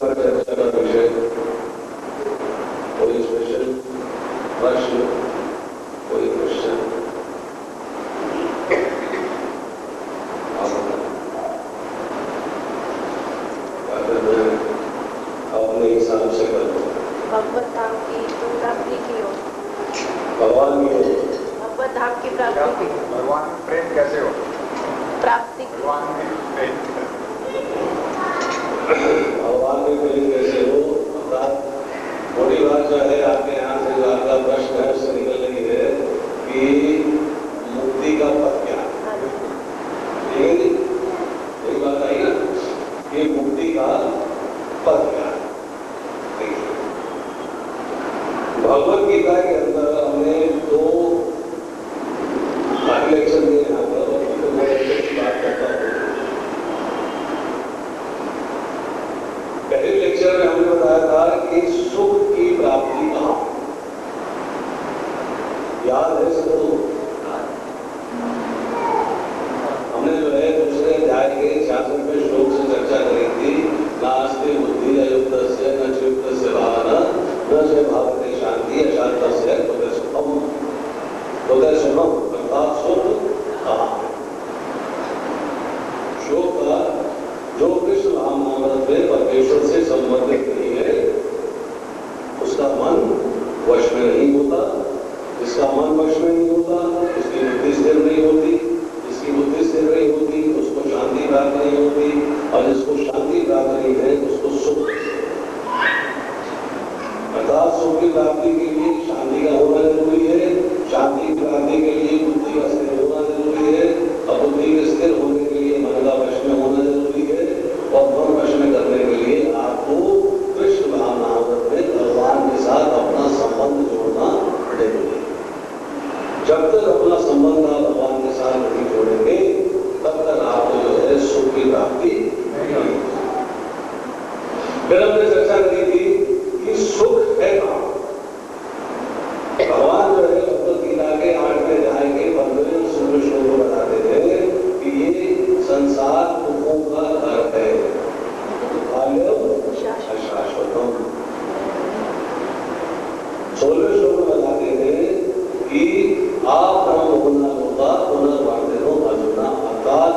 चर्चा का विषय कोई स्पेशल प्रश्न, कोई क्वेश्चन? अपने हिसाब से कर लो। भगवत धाम की प्राप्ति की हो, भगवान की हो, भगवत धाम की प्राप्ति की, भगवान में प्रेम कैसे हो? प्राप्ति की, भगवान में प्रेम भगवान में प्रेम कैसे हो? अर्थात मोटी बात जो है आपके यहाँ से जो आपका प्रश्न है उससे निकल रही है कि मुक्ति का पथ क्या है? ठीक है, एक बात आई ना कि मुक्ति का पथ क्या है? भगवत गीता के अंदर हमने दो लेक्चर दिए यहाँ पर, तो मैं बात करता हूँ। पहले लेक्चर में हमने बताया था कि सुख की प्राप्ति कहाँ, याद है सबको? हमने जो है दूसरे अध्याय के 66वें श्लोक से चर्चा करी थी। नास्ति बुद्धि अयुक्तस्य न चयुक्तस्य भावना न च भावते शांति अशांतस्य तदेव सुखम। तदेव सुखम अर्थात सुख कहाँ है? शोक का जो कृष्ण महामृत में परमेश्वर से संबंधित नहीं है उसका मन वश में नहीं होता। जिसका मन वश में नहीं होता उसकी बुद्धि स्थिर नहीं होती। जिसकी बुद्धि स्थिर नहीं होती उसको शांति प्राप्त नहीं होती, और जिसको शांति प्राप्त नहीं है उसको सुख। अर्थात सुख की प्राप्ति के लिए शांति का होना जरूरी है, शांति की प्राप्ति के लिए बुद्धि का स्थिर होना जरूरी है, और बुद्धि के स्थिर होने के लिए मन का वश में होना जरूरी है, और मन वश में करने के लिए आपको कृष्ण महामृत में भगवान के साथ अपना संबंध जोड़ना जरूरी है। जब तक अपना संबंध आप भगवान के साथ नहीं जोड़ेंगे तब तक आपको जो है सुख की प्राप्ति नहीं होगी। फिर हमने चर्चा करी थी कि सुख है कहाँ। भगवान जो है भगवत गीता के 8वें अध्याय के 15वें और 16वें श्लोक में बताते थे कि ये संसार दुखों का घर है, शाश्वतम। 16वें श्लोक में बताते थे कि आप ब्रह्म होगा पुनर्वर्तिनो अर्जुना। अर्थात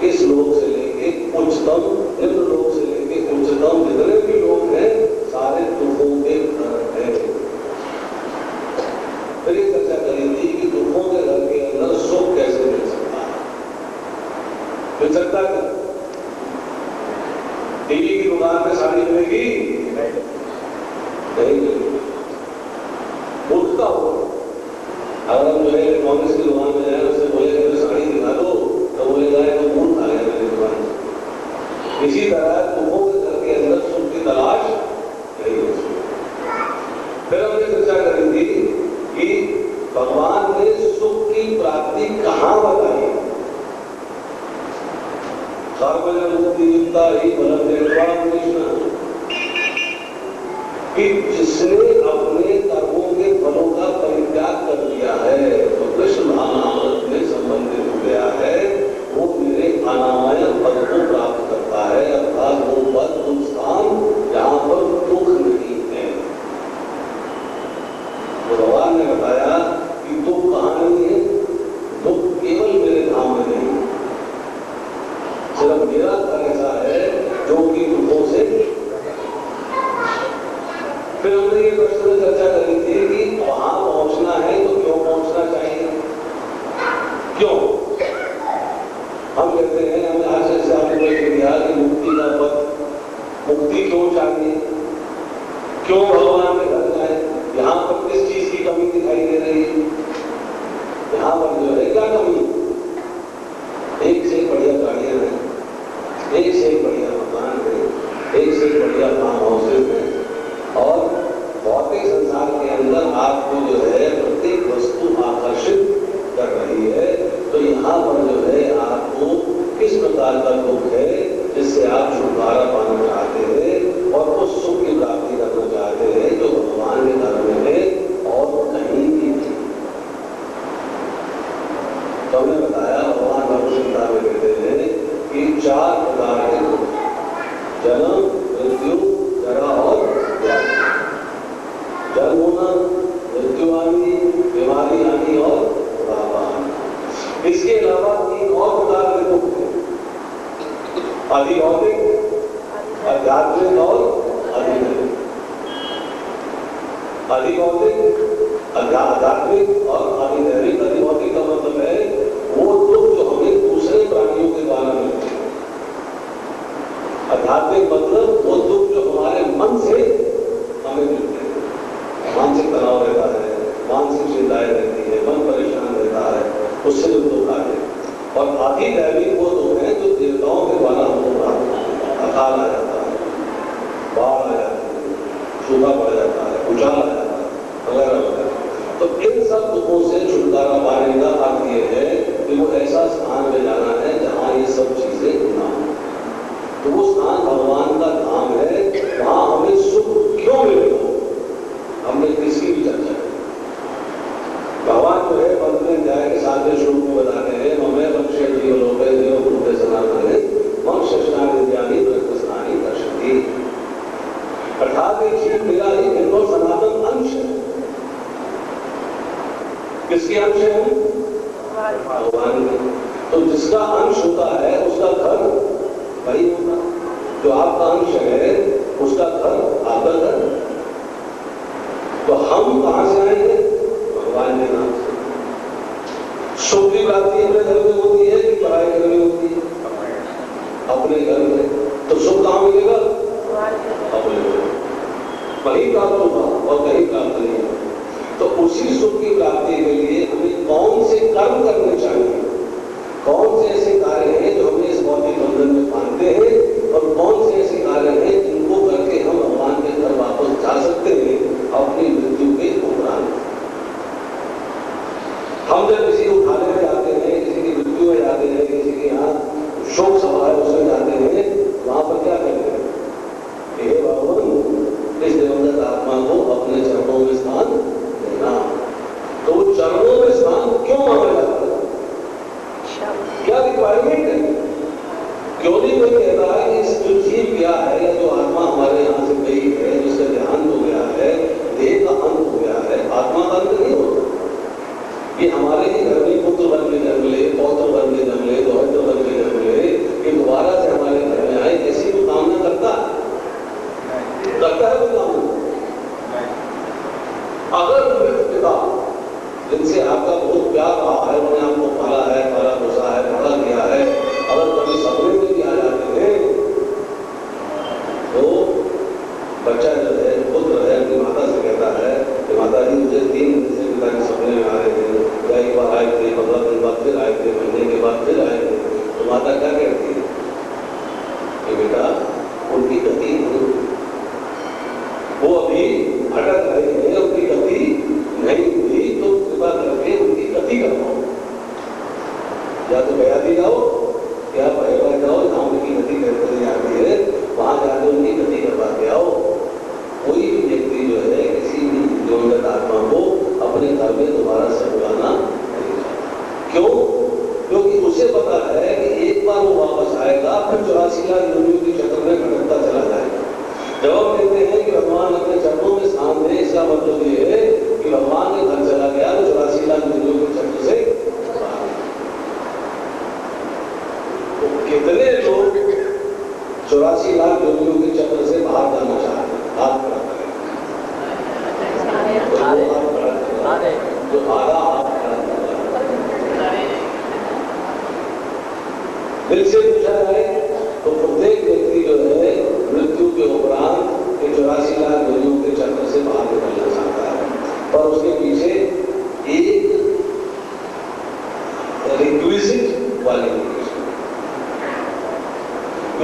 इस लोक से लेके उच्चतम, निम्न लोक से लेके उच्चतम जितने भी लोग हैं सारे दुखों के घर है। फिर एक चर्चा करी थी कि दुखों के घर के अंदर सुख कैसे मिल सकता है। मिल सकता है? टीवी की दुकान में साड़ी मिलेगी? नहीं मिलेगी। मूर्खता हो। अगर हम जो है इलेक्ट्रॉनिक्स की दुकान में जाए उससे बोले कि साड़ी दिखा दो तो बोलेगा तो मूर्ख आ गया मेरी दुकान से। इसी तरह दुखों के घर के अंदर सुख की तलाश नहीं हो सकती। फिर हमने चर्चा करी थी कि भगवान ने सुख की प्राप्ति कहाँ बताई। मुक्ति युक्ता ही बलम कृष्ण, कि जिससे आध्यात्मिक और अधिदैविक। अधिभौतिक, आध्यात्मिक और अधिदैविक। अधिभौतिक का मतलब है वो दुख जो हमें दूसरे प्राणियों के द्वारा मिलते हैं। आध्यात्मिक मतलब वो दुख जो हमारे मन से हमें मिलते हैं। मानसिक तनाव रहता है, मानसिक चिंताएं रहती है, मन परेशान रहता है, उससे जो दुख आते हैं। और अधिदैविक वो दुख है जो देवताओं के द्वारा हमको प्राप्त होता है। अकाल आ जाता है, बाढ़ आ जाती है, सूखा पड़ जाता है, उजाड़ आ जाता है, वगैरह वगैरह। तो इन सब दुखों से छुटकारा पाने का अर्थ ये है कि वो ऐसा स्थान में जाना है जहां ये सब चीजें ना हो। तो वो स्थान भगवान का धाम है, वहां हमें सुख क्यों मिलेगा, हमने किसकी भी चर्चा की। भगवान जो है मंत्र अध्याय के 7वें श्लोक में बताते हैं, ममे वक्ष्य जीवलोके जीवभूते सनातने मम शस्त्राणि ज्ञानी ब्रह्मस्नानि दर्शति। अर्थात ये जीव मेरा ही निर्मल सनातन अंश है। किसके अंश है हम? भगवान के। तो जिसका अंश होता है उसका घर वही होता। जो आपका अंश है उसका घर आपका घर। तो हम कहां से आएंगे? भगवान के नाम से। सुख की प्राप्ति अपने घर में होती है कि पराये घर में होती है? अपने घर में। तो सुख कहां मिलेगा? अपने घर में। वही प्राप्त होगा और कहीं प्राप्त नहीं होगा। तो उसी सुख की प्राप्ति के लिए हमें कौन से कर्म करने चाहिए, कौन से ऐसे कार्य हैं जो हमें इस भौतिक बंधन में बांधते हैं, और कौन से ऐसे कार्य हैं जिनको करके हम भगवान के घर वापस जा सकते हैं अपनी मृत्यु के उपरांत। हम जब किसी को उठाने में जाते हैं, किसी की मृत्यु में जाते हैं, किसी के यहाँ शोक सभा है उसमें जाते हैं, वहां पर क्या कहते हैं? हे भगवान, इस दिवंगत आत्मा को अपने चरणों में स्थान देना। तो चरणों में स्थान क्यों मांगा जाता है? क्या रिक्वायरमेंट है? क्यों नहीं कोई कहता है कि इस जो जीव गया है या जो आत्मा हमारे यहाँ से गई है, जिसका देहांत हो गया है, देह का अंत हो गया है, आत्मा का अंत नहीं होता। ये हमारे ही घर में पुत्र बन के जन्म ले, पौत्र बन के जन्म ले, दोहत्र बन के जन्म ले, ये दोबारा से हमारे घर में आए, ऐसी कोई कामना करता है? करता है कोई कामना? अगर मृत पिता जिनसे आपका बहुत प्यार रहा है, उन्होंने आपको पाला है, पाला पोसा है, बड़ा किया है, अगर कभी सपने में भी आ जाते हैं तो बच्चा जो है, पुत्र है, अपनी माता से कहता है कि माता जी मुझे 3 दिन से पिता के सपने में आ रहे थे, या एक बार आए थे, 15 दिन बाद फिर आए थे, महीने के बाद फिर आए थे। तो माता क्या कहती है कि बेटा उनकी गति नहीं, वो अभी भटक रहे हैं, उनकी गति नहीं हुई, तो कृपा करके उनकी गति करवाओ। या तो गया दी जाओ या भैया जाओ, जहां उनकी गति करते जाती है वहां जाकर उनकी गति करवा के आओ। कोई भी व्यक्ति जो है किसी भी दिवंगत आत्मा को अपने घर में दोबारा से बुलाना नहीं चाहता। क्यों? क्योंकि उसे पता है कि एक बार वो वापस आएगा, फिर 84 लाख योनियों के चक्र में भटकता चला जाएगा। जब हम कहते हैं कि भगवान अपने चरणों में स्थान दे, इसका मतलब ये है कि भगवान के घर चला गया तो 84 लाख योनियों के चक्र से तो कितने लोग 84 लाख योनियों के चक्र से बाहर जाना चाहते हैं? हाथ खड़ा करें। जो आधा हाथ खड़ा दिल से पूछा जाए तो प्रत्येक व्यक्ति जो है मृत्यु के उपरांत 84 लाख योनियों के चक्र से बाहर निकलना चाहता है, पर उसके पीछे एक रिक्विजिट क्वालिफिकेशन,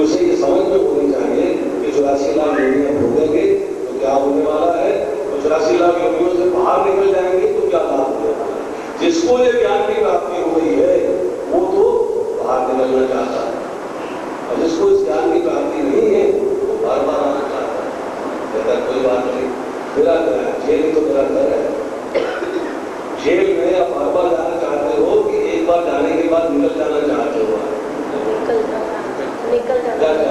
उसे ये समझ में होनी चाहिए कि 84 लाख योनियां भोगेंगे तो क्या होने वाला है, 84 लाख योनियों से बाहर निकल जाएंगे तो क्या लाभ होने वाला है। जिसको ये ज्ञान की प्राप्ति हो गई है वो तो बाहर निकलना चाहता है, और जिसको इस ज्ञान की प्राप्ति नहीं है वो बार बार आना चाहता है। कहता है कोई बात नहीं, मेरा घर है, जेल तो मेरा घर है। जेल में आप बार बार जाना चाहते हो कि एक बार जाने के बाद निकल जाना चाहते हो? निकल जाना।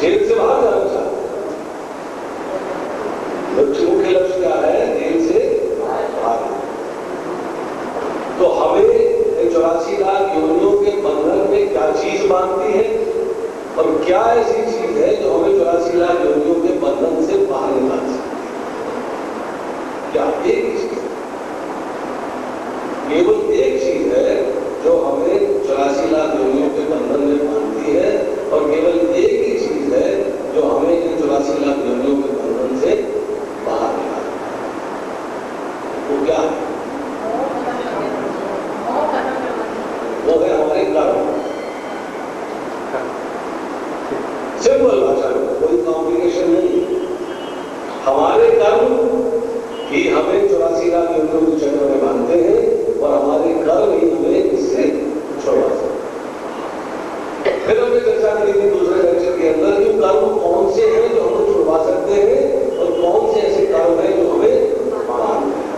जेल से बाहर जाना चाहते हो। मुख्य लक्ष्य क्या है? जेल से बाहर। तो हमें 84 लाख योनियों के बंधन में क्या चीज बांधती है? और क्या ऐसी चीज है जो हमें 84 लाख योनियों के बंधन से बाहर निकाल सकती है? क्या एक ही चीज, केवल एक चीज है जो हमें 84 लाख योनियों के बंधन में बांधती है, और केवल एक ही चीज है जो हमें इन 84 लाख योनियों के बंधन से बाहर निकालती है। वो क्या है? वो है हमारे कर्म। सिंपल भाषा में, कोई कॉम्प्लिकेशन नहीं। हमारे कर्म ही हमें 84 लाख योनियों के चक्र में बांधते हैं, और हमारे कर्म ही हमें इससे छुड़वा सकते। फिर हमने चर्चा करी थी दूसरे लेक्चर के अंदर कि कर्म कौन से हैं जो हमें छुड़वा सकते हैं, और कौन से ऐसे कर्म हैं जो हमें बांधते हैं।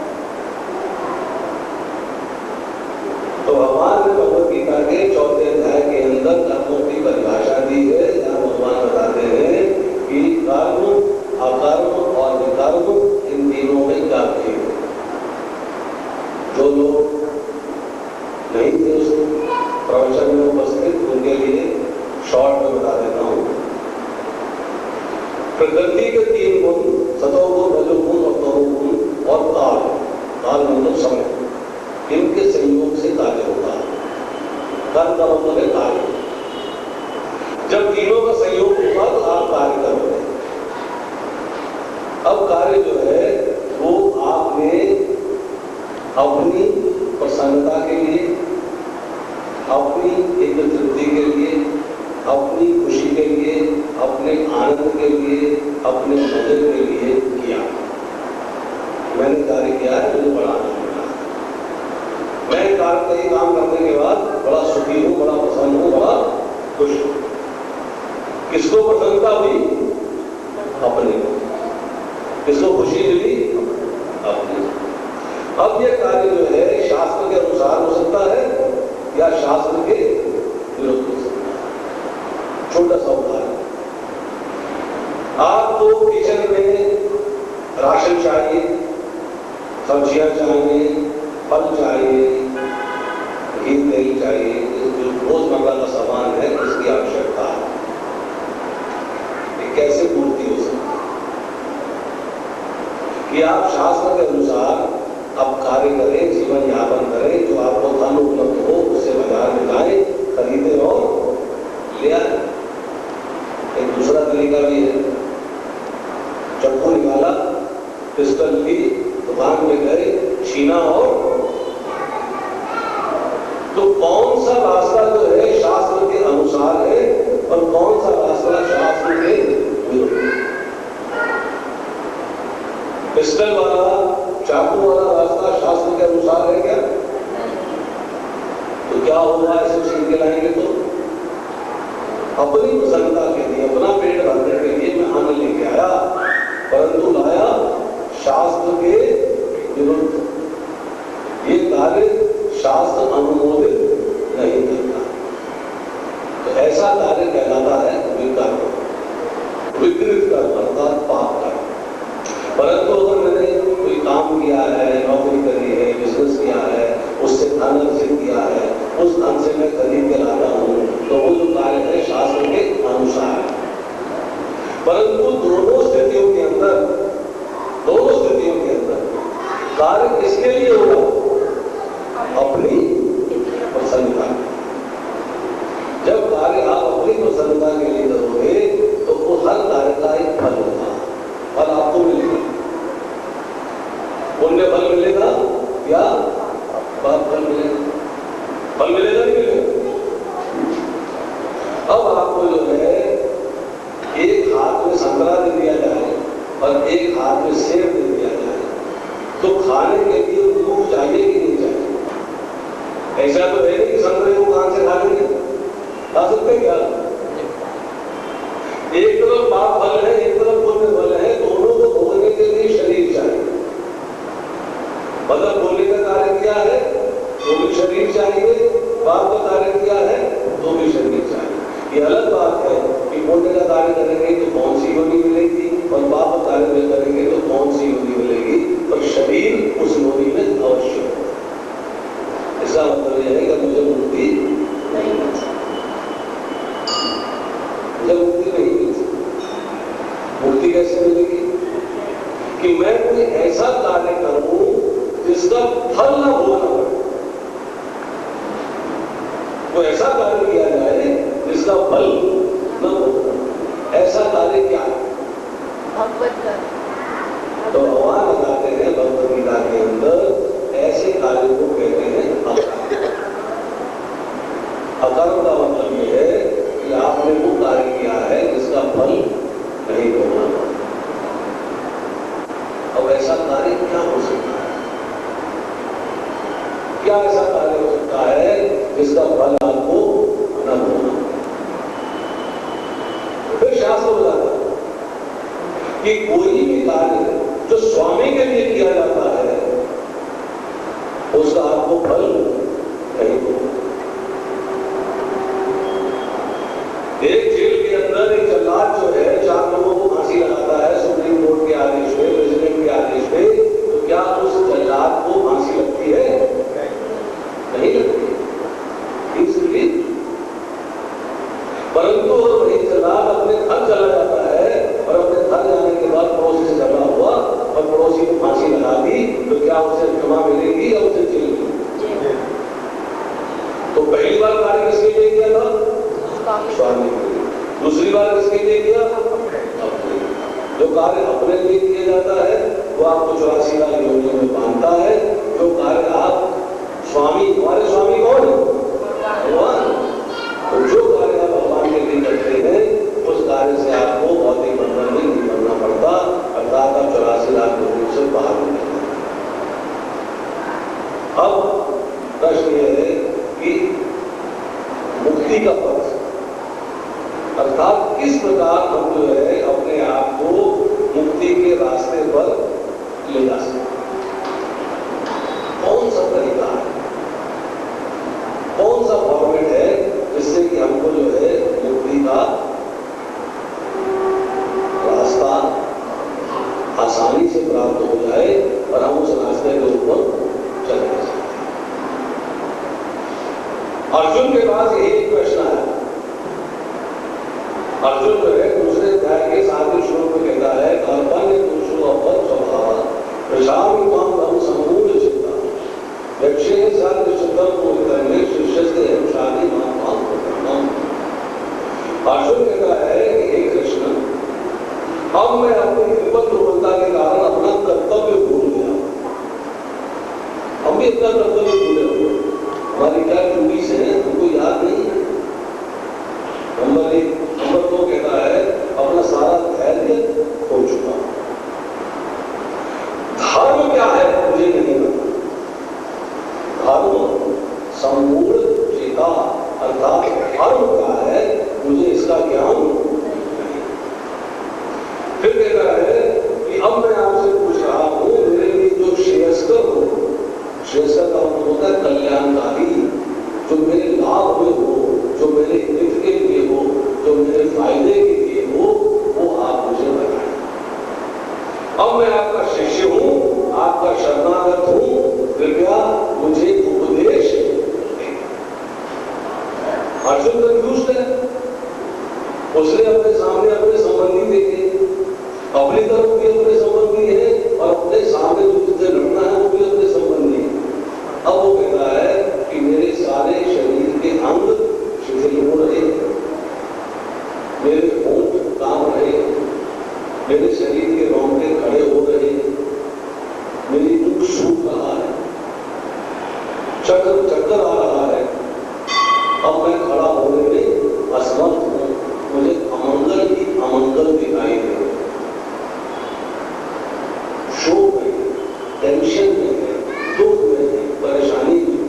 तो भगवान ने भगवद गीता के 4वें अध्याय के अंदर कर्मों की परिभाषा दी है, जहां भगवान बताते हैं कि कर्म, अकर्म और विकर्म, इन तीनों में क्या भेद है। जो लोग नहीं थे उस प्रवचन में उपस्थित, उनके लिए शॉर्ट में बता देता हूं। प्रकृति के 3 गुण, सतोगुण, रजोगुण और तमोगुण, और काल, काल मतलब समय, इनके संयोग से कार्य होता है। कर्म का मतलब है कार्य। जब तीनों का संयोग होगा तो आप कार्य करोगे। अब कार्य जो है वो आपने अपनी प्रसन्नता के लिए, अपनी एक तृप्ति के लिए, अपनी खुशी के लिए, अपने आनंद के लिए, अपने मजे के लिए किया। मैंने कार्य किया है, मुझे बड़ा आनंद मिला। मैं कार्य का ही काम करने के बाद बड़ा सुखी हूं, बड़ा प्रसन्न हूं, बड़ा खुश हूं। किसको प्रसन्नता हुई? अपने को। किसको खुशी मिली? अपने। अब ये कार्य जो है शास्त्र के अनुसार हो सकता है या शास्त्र के विरुद्ध हो सकता है। छोटा सा उदाहरण, आपको किचन में राशन चाहिए, सब्जियां चाहिए, फल चाहिए, घी तेल चाहिए, जो रोजमर्रा का सामान है इसकी आवश्यकता है। ये कैसे पूर्ति हो सकती है? कि आप शास्त्र के अनुसार आप कार्य करें, जीवन यापन करें, जो आपको धन उपलब्ध हो उसे बाजार में जाएं, खरीदे और ले आए। एक दूसरा तरीका भी है, चक्कू निकाला, पिस्टल ली, दुकान में गए, छीना, और तो कौन सा रास्ता जो है शास्त्र के अनुसार है और कौन सा रास्ता शास्त्र के विरुद्ध? पिस्टल वाला, चाकू वाला रास्ता शास्त्र के अनुसार है क्या? तो क्या होगा ऐसे छीन के लाएंगे तो? अपनी प्रसन्नता के लिए, अपना पेट भरने के लिए मैं अन्न लेके आया, परंतु लाया शास्त्र के विरुद्ध। ये कार्य शास्त्र अनुमोदित नहीं करता, तो ऐसा कार्य कहलाता है विकर्म, विकृत कर्म अर्थात पाप कर्म। परंतु अगर मैंने कोई काम किया है, नौकरी करी है, बिजनेस किया है, उससे धन अर्जित किया है, उस धन से मैं खरीद के लाता हूं, तो वो जो कार्य है शास्त्र के अनुसार है। परंतु दोनों स्थितियों के अंदर कार्य किसके लिए होगा? अपनी प्रसन्नता। जब कार्य आप अपनी प्रसन्नता के लिए करोगे तो वो हर कार्य का एक फल होगा, फल आपको मिलेगा। पुण्य फल मिलेगा या पाप फल मिलेगा? फल मिलेगा नहीं मिलेगा? अब आपको जो है एक हाथ में संतरा दे दिया जाए और एक हाथ में सेब दे दिया जाए, तो खाने के लिए दूध चाहिए कि नहीं चाहिए? ऐसा तो है नहीं कि संतरे को कान से खा लेंगे, खा सकते क्या? एक तरफ पाप फल है, एक तरफ पुण्य फल है, दोनों को भोगने के लिए शरीर चाहिए। मतलब पुण्य का कार्य किया है तो भी शरीर चाहिए, पाप का कार्य किया है तो भी शरीर चाहिए। ये अलग बात है कि पुण्य का कार्य करेंगे तो कौन सी योनि मिलेगी और पाप का कार्य में करेंगे तो कौन सी योनि मिलेगी, और शरीर उस योनि में अवश्य होगा। इसका मतलब यह है कि मुझे मुक्ति नहीं मिल सकती। कैसे मिलेगी? कि मैं कोई ऐसा कार्य करूं जिसका फल न भोगना पड़े। कोई ऐसा कार्य किया जाए जिसका फल न भोगना। ऐसा कार्य क्या है? भगवत कार्य। तो भगवान बताते हैं भगवद गीता के अंदर ऐसे कार्य को कहते हैं अकर्म। अकर्म का मतलब यह है कि आपने वो कार्य किया है जिसका फल नहीं भोगना पड़ता। अब ऐसा कार्य क्या हो सकता है? क्या ऐसा कार्य हो सकता है जिसका फल आपको न भोगना? फिर शास्त्र बताता है कि कोई भी कार्य जो स्वामी के लिए किया जाता है उसका आपको फल नहीं होगा। एक जेल के अंदर एक जल्लाद जो है 4 लोगों को फांसी लगाता है सुप्रीम कोर्ट के आदेश पे, प्रेसिडेंट के आदेश पे, तो क्या उस जल्लाद को फांसी लगती है? नहीं लगती। इसलिए परंतु वही जल्लाद अपने घर चला जाता है और अपने घर जाने के बाद पड़ोसी से झगड़ा हुआ और पड़ोसी को फांसी लगा दी, तो क्या उसे क्षमा मिलेगी या उसे जेल मिलेगी? तो पहली बार कार्य किसके लिए किया था? स्वामी के लिए। दूसरी बार किसके लिए किया? अपने। जो कार्य अपने लिए किया जाता है वो आपको 84 लाख योनियों में बांधता है। जो कार्य आप स्वामी, हमारे स्वामी कौन है? भगवान। तो जो कार्य आप भगवान के लिए करते हैं उस कार्य से आपको भौतिक बंधन में नहीं बनना पड़ता, अर्थात आप 84 लाख योनियों से बाहर निकलते हैं। अब प्रश्न यह है कि मुक्ति का पथ, अर्थात किस प्रकार हम जो है अपने आप को मुक्ति के रास्ते पर ले जा सकते, कौन सा तरीका है, कौन सा फॉर्मेट है जिससे कि हमको जो है मुक्ति का रास्ता आसानी से प्राप्त हो जाए और हम उस रास्ते के ऊपर चले जा सकते। अर्जुन के पास यही एक प्रश्न है। अर्जुन जो है दूसरे अध्याय के 7वें श्लोक में कहता है कर्तव्य पुरुषो अवध स्वभाव प्रशामी त्वं धर्म संपूर्ण चित्ता यक्षे साध्य चित्तम को करने शिष्य से शादी मां प्रणाम। अर्जुन कहता है कि हे कृष्ण, अब मैं अपनी विपद दुर्बलता के कारण अपना कर्तव्य भूल गया। हम भी अपना कर्तव्य भूले हुए, हमारी क्या ड्यूटीज है हमको याद नहीं है। नंबर 1। नंबर 2 कहता है अपना सारा धैर्य खो चुका। धर्म क्या है मुझे नहीं पता। धर्म संपूर्ण चेता अर्थात धर्म क्या है मुझे इसका ज्ञान नहीं। फिर कहता है कि अब मैं आपसे पूछ रहा हूं मेरे लिए जो श्रेयस्कर हो, श्रेयस्कर का मतलब होता है कल्याणकारी, जो मेरे लाभ में हो, जो मेरे हित के लिए हो, जो मेरे फायदे के लिए हो, वो आप मुझे बताएं। अब मैं आपका शिष्य हूं, आपका शरणागत हूं, कृपया मुझे उपदेश दें। अर्जुन कंफ्यूज्ड है। उसने अपने सामने अपने संबंधी देखे, अपनी तरफ भी अपने संबंधी है और अपने सामने जिससे लड़ना है वो भी अपने संबंधी है। अब वो कहता है कि मेरे सारे शरीर के अंग शिथिल हो रहे, मेरे होंठ कांप रहे, मेरे शरीर के रोंगटे खड़े हो रहे, मेरी मुख सूख रहा है, चक्कर आ रहा है। अब मैं खड़ा होने में असमर्थ हूं, मुझे अमंगल ही अमंगल दिखाई दे रहे, शोक में, टेंशन में, दुख में, परेशानी में,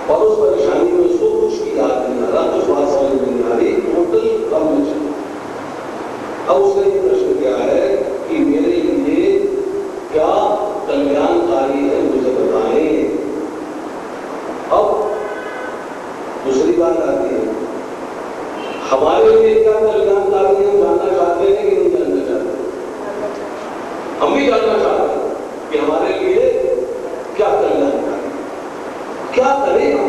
और उस परेशानी में उसको कुछ की याद नहीं आ रहा, कुछ बात समझ नहीं आ रही, टोटल कम में चल। अब उसने ये प्रश्न किया है कि मेरे लिए क्या कल्याणकारी है मुझे बताएं। अब दूसरी बात आती है, हमारे लिए क्या कल्याणकारी है हम जानना चाहते हैं कि नहीं जानना चाहते? हम भी जानना चाहते हैं कि हमारे लिए क्या कल्याणकारी, क्या करें हम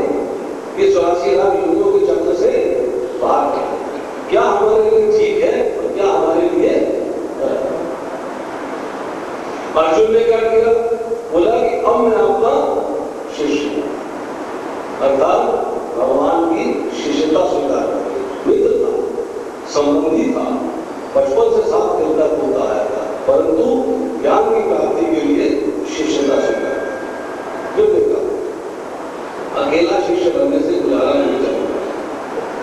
ये 84 लाख योनियों के चक्र से बाहर। क्या हमारे लिए ठीक है और क्या हमारे लिए अर्जुन ने क्या किया? बोला कि अब मैं आपका शिष्य हूं, अर्थात भगवान की शिष्यता स्वीकार कर। मित्र था, संबंधी था, बचपन से साथ खेलता कूदता आया था, परंतु ज्ञान की प्राप्ति के लिए शिष्यता स्वीकार कर। क्यों देखा? अकेला शिष्य बनने से गुजारा नहीं चलेगा।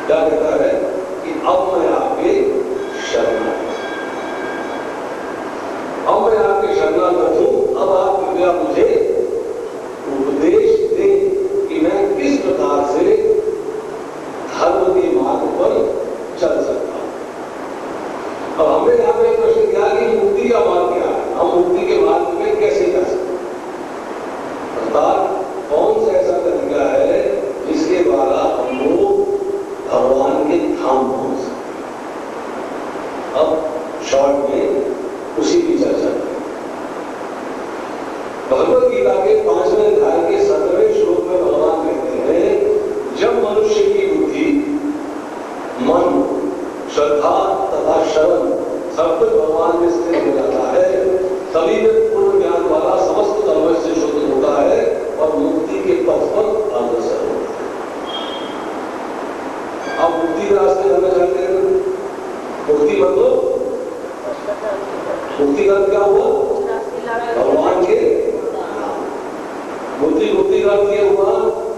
क्या कहता है कि अब मैं आपके शरणागत, अब मैं आपके शरणागत हूं, अब आप कृपया मुझे उपदेश दें कि मैं किस प्रकार से धर्म के मार्ग पर चल सकता हूं। अब हमने यहां पे प्रश्न किया कि मुक्ति का मार्ग क्या है, हम मुक्ति के मार्ग में कैसे जा सकते हैं, अर्थात कौन सा ऐसा तरीका है जिसके द्वारा हम लोग भगवान के धाम पहुंच सकते। अब शॉर्ट में उसी की चर्चा करें। भगवद गीता के 5वें अध्याय के 17वें श्लोक में भगवान कहते हैं, जब मनुष्य की बुद्धि, मन, श्रद्धा तथा शरण सब कुछ भगवान में स्थिर हो जाता है, तभी में पूर्ण ज्ञान वाला समस्त कर्म से शुद्ध होता है और मुक्ति के पथ पर अग्रसर होता है। आप मुक्ति के रास्ते जाना चाहते हैं? मुक्ति मतलब मुक्ति का क्या हुआ? भगवान के मुक्ति का ये हुआ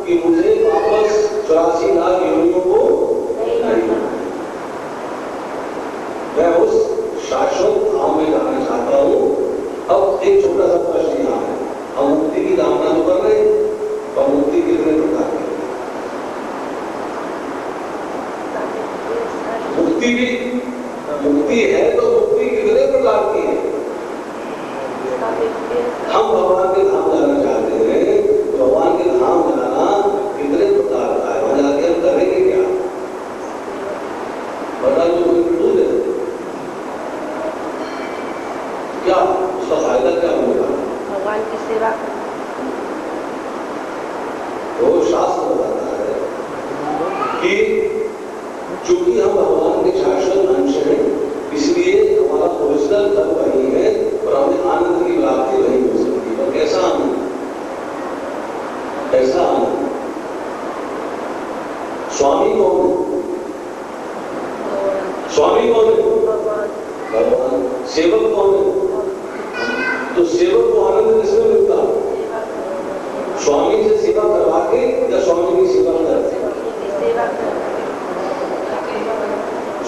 कि मुझे वापस 84 लाख योनियों को नहीं, मैं उस शाश्वत धाम में जाना चाहता हूं। अब एक छोटा सा प्रश्न यहाँ है, हम मुक्ति की कामना तो कर रहे हैं, पर मुक्ति कितने प्रकार की? मुक्ति है तो मुक्ति कितने प्रकार की है? हम भगवान के धाम जाना चाहते हैं, तो भगवान के धाम जाना कितने प्रकार का है? वहां जाके हम करेंगे क्या? बता जो कोई है क्या, उसका फायदा क्या होगा? भगवान की सेवा वो शास्त्र बताता है कि चूंकि हम भगवान के शाश्वत अंश हैं, इसलिए हमारा ओरिजिनल धर्म वही है और हमें आनंद की प्राप्ति नहीं हो सकती। और कैसा आनंद? कैसा आनंद? स्वामी कौन है? स्वामी कौन है? भगवान। सेवक कौन है? तो सेवक को आनंद किसमें मिलता? स्वामी से सेवा करवा के या स्वामी की सेवा करके?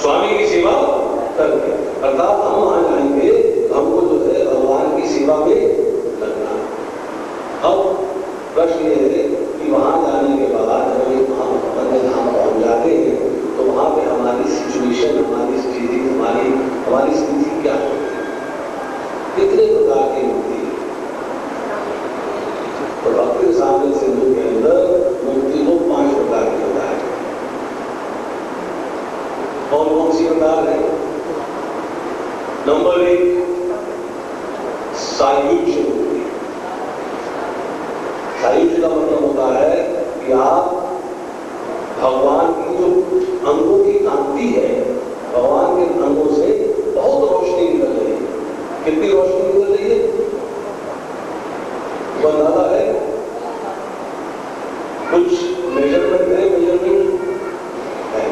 स्वामी की सेवा करके, अर्थात हम वहां जाएंगे, हमको जो है भगवान की सेवा में लगना। अब प्रश्न ये है कि वहां जाने के बाद जब हम अपने धाम पहुंच जाते हैं, तो वहां पे हमारी सिचुएशन, हमारी स्थिति, हमारी स्थिति क्या है? कितने प्रकार की मुक्ति है? तो भक्ति सामने सिंधु के अंदर मुक्ति को 5 प्रकार की होता है। और कौन सी प्रकार है? नंबर 1 सायुज्य मुक्ति। सायुज्य का मतलब होता है कि आप भगवान की जो अंगों की कांति है, भगवान के अंगों से बहुत रोशनी निकल रही है। कितनी रोशनी निकल रही है? वो अंदाजा है? कुछ मेजरमेंट है? मेजरमेंट है,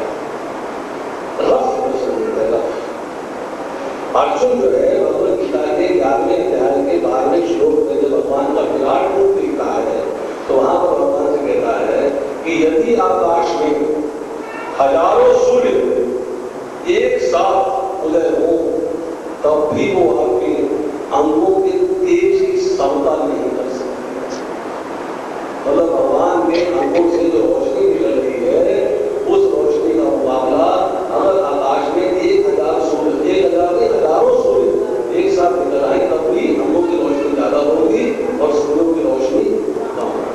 रफ मेजरमेंट है, रफ। अर्जुन जो है भगवद गीता के 11वें अध्याय के 12वें श्लोक में जब भगवान का विराट रूप दिखता है, तो वहां पर भगवान से कहता है कि यदि आकाश में हजारों सूर्य एक साथ उदय हो, तब भी वो आपके अंगों के तेज की समता नहीं कर सकते। मतलब भगवान के अंगों से जो रोशनी निकल रही है, उस रोशनी का मुकाबला अगर आकाश में 1000 सूर्य, 1000 के हजारों सूर्य एक साथ निकल आए, तब भी अंगों की रोशनी ज्यादा होगी और सूर्यों की रोशनी कम होगी।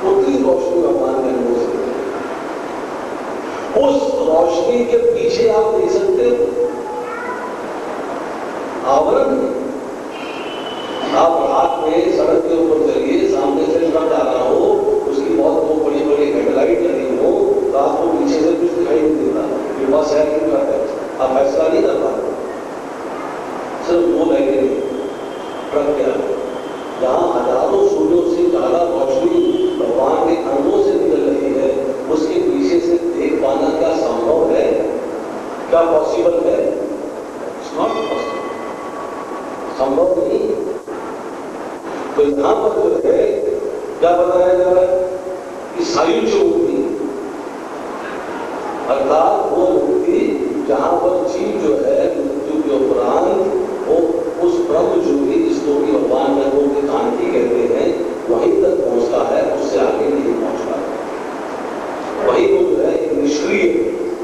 उतनी रोशनी भगवान के अंगों से, उस रोशनी के पीछे आप देख सकते हो आवरण। आप रात में सड़क के ऊपर चलिए, सामने से ट्रक आ रहा हो, उसकी बहुत दो बड़ी बड़ी हेडलाइट लगी हो, तो आपको पीछे से कुछ दिखाई नहीं देता कि बस है कि ट्रक है, आप फैसला नहीं कर पाते। सिर्फ 2 लाइटें, प्रज्ञा, जहाँ हजारों सूर्यों से ज्यादा रोशनी भगवान के अंगों से निकल रही है, उसके पीछे से देख पाना क्या संभव है? क्या पॉसिबल है? इट्स नॉट पॉसिबल, संभव नहीं। तो यहां पर जो है क्या बताया जा रहा है कि सायुज्य मुक्ति, अर्थात वो मुक्ति जहां पर जीव जो है मृत्यु के उपरांत वो उस ब्रह्म ज्योति, जिसको कि भगवान नगरों की कांति कहते हैं, वहीं तक पहुंचता है, उससे आगे नहीं पहुंचता है। वही वो जो है एक निष्क्रिय,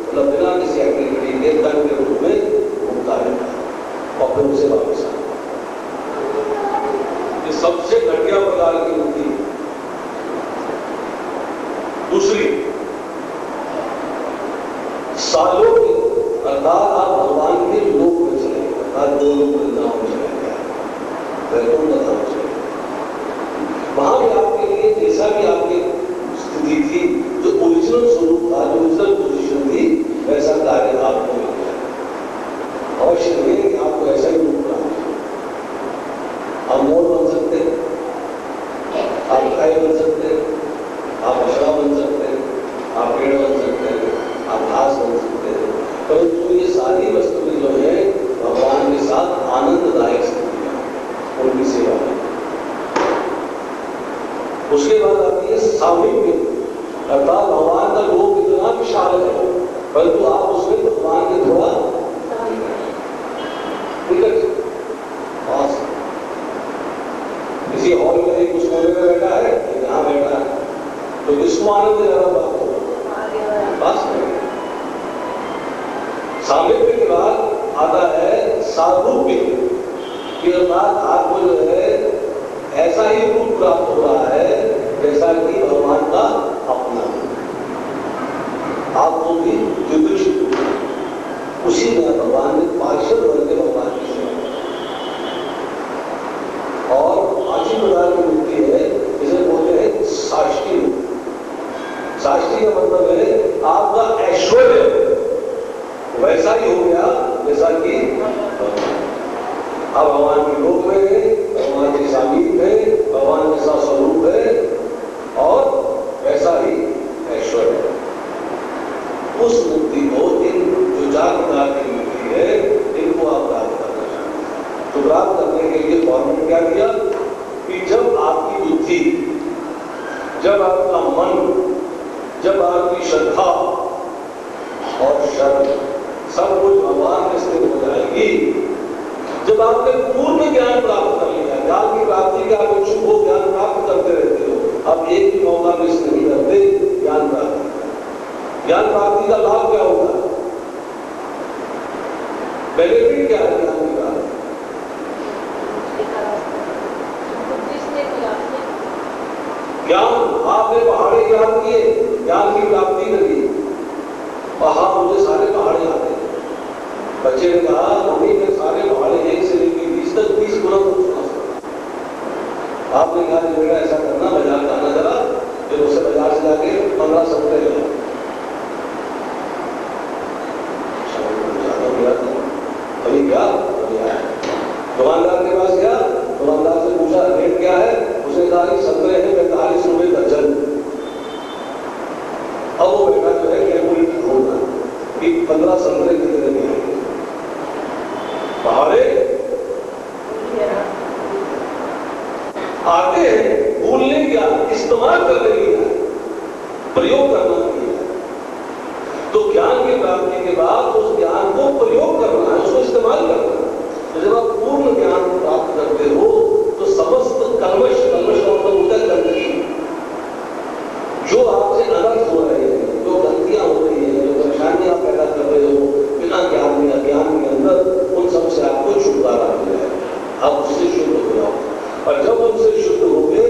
मतलब बिना किसी एक्टिविटी के तन के रूप में घूमता रहता है और फिर उसे वापस आता है। ये सबसे घटिया प्रकार की मुक्ति है। दूसरी, सालों के, अर्थात आप भगवान के लोक में चले, अर्थात दो लोग वृंदावन में चले, वैकुंठ धाम चले, वहां भी आपके लिए जैसा भी आपकी स्थिति थी, जो ओरिजिनल स्वरूप था, जो ओरिजिनल पोजिशन थी, वैसा कार्य आपको मिल गया। अवश्य नहीं है कि आपको ऐसा ही रूप प्राप्त हो। आप मोर बन सकते हैं, आप गाय बन सकते हैं, आप बछड़ा बन सकते हैं, आप पेड़ बन सकते हैं, आप घास बन सकते हैं, परंतु ये सारी वस्तुएं जो है भगवान के साथ आनंददायक स्थिति है, उनकी सेवा है। उसके बाद आती है सामीप्य, अर्थात भगवान का लोक इतना विशाल है, परंतु आप उसमें भगवान के थोड़ा निकट पास, किसी हॉल में एक उस कोने में बैठा है, यहाँ बैठा है, तो किसको आनंद ज्यादा बात हो? पास में। सामीप्य के बाद आता है सारूप्य, कि अर्थात आपको जो है ऐसा ही रूप प्राप्त हो रहा है जैसा कि भगवान का अपना, आपको भी द्विदृश उसी में भगवान ने पार्षद बन के भगवान की सेवा। और पांचवी प्रकार की मुक्ति है, जिसे बोलते हैं साष्टी। साष्टी का मतलब है आपका ऐश्वर्य वैसा ही हो गया जैसा कि अब भगवान के लोक में है, भगवान के सामीप्य है, भगवान के साथ स्वरूप है और वैसा ही ऐश्वर्य। उस मुक्ति को, इन जो चार प्रकार की मुक्ति है, इनको आप प्राप्त करना चाहते हैं। तो प्राप्त करने के लिए फॉर्मूला क्या दिया कि जब आपकी बुद्धि, जब आपका मन, जब आपकी श्रद्धा और शरण सब कुछ भगवान में स्थिर हो जाएगी, जब आपने पूर्ण ज्ञान प्राप्त कर लिया, ज्ञान की प्राप्ति के आप इच्छुक हो, ज्ञान प्राप्त करते रहते हो, अब एक भी मौका मिस नहीं करते ज्ञान प्राप्ति का। ज्ञान प्राप्ति का लाभ क्या होगा? बेनिफिट क्या है ज्ञान की प्राप्ति? ज्ञान, आपने पहाड़े ज्ञान किए, ज्ञान की प्राप्ति करी, वहां मुझे सारे पहाड़े आते हैं। बच्चे ने कहा मम्मी मैं सारे पहाड़े 1 से लेकर 20 तक 20 गुना तो सुना सकता। आपने कहा बेटा ऐसा करना, बाजार जाना जरा, फिर उसे बाजार से जाके 15 संतरे ले आओ। अभी क्या दुकानदार के पास गया, दुकानदार से पूछा रेट क्या है, उसने कहा कि संतरे हैं 45 रुपए दर्जन। अब वो बेटा जो है कैलकुलेट होगा कि 15 संतरे कितने में आएंगे। पहाड़े आते हैं, भूलने क्या, इस्तेमाल करने की है, प्रयोग करना नहीं है। तो ज्ञान की प्राप्ति के बाद उस ज्ञान को प्रयोग करना है, उसको इस्तेमाल करना है। तो जब आप पूर्ण ज्ञान प्राप्त करते हो तो समस्त कलमश, कलमश का मतलब होता है गंदगी, जो आपसे अनर्थ हो रहे हैं, जो गलतियां हो रही हैं, जो परेशानियां पैदा कर रहे हो बिना ज्ञान में, अज्ञान के अंदर, उन सब से आपको छुटकारा मिल जाए, आप उससे शुद्ध हो जाओ। और जब उनसे शुद्ध हो गए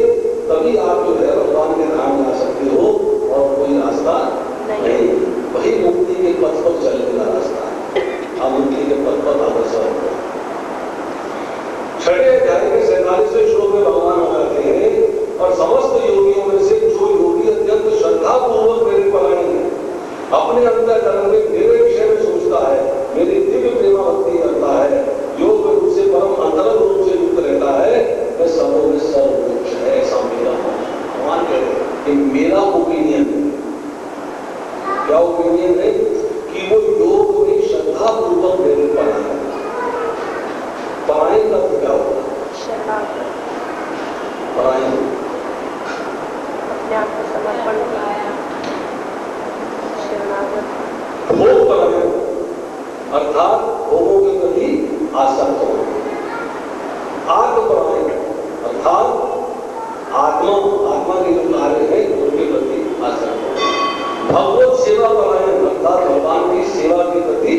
तभी आप जो है भगवान के धाम जा सकते हो, और कोई रास्ता नहीं। वही मुक्ति के पथ पर चलने का रास्ता है, आप मुक्ति के पथ पर अग्रसर हो। छठे अध्याय के 47वें श्लोक में भगवान बताते हैं, और समस्त योगियों में से जो योगी अत्यंत श्रद्धा पूर्वक मेरे परायण है, अपने अंतःकरण में मेरे विषय में सोचता है, मेरी दिव्य प्रेमा भक्ति करता है, योग रूप से परम अंतरंग रूप से युक्त रहता है, अर्थात भोगों के प्रति आसक्त होना। आत्मपरायण अर्थात आत्मा के जो कार्य है उनके प्रति आसक्त होना। भगवत सेवा परायण अर्थात भगवान की सेवा के प्रति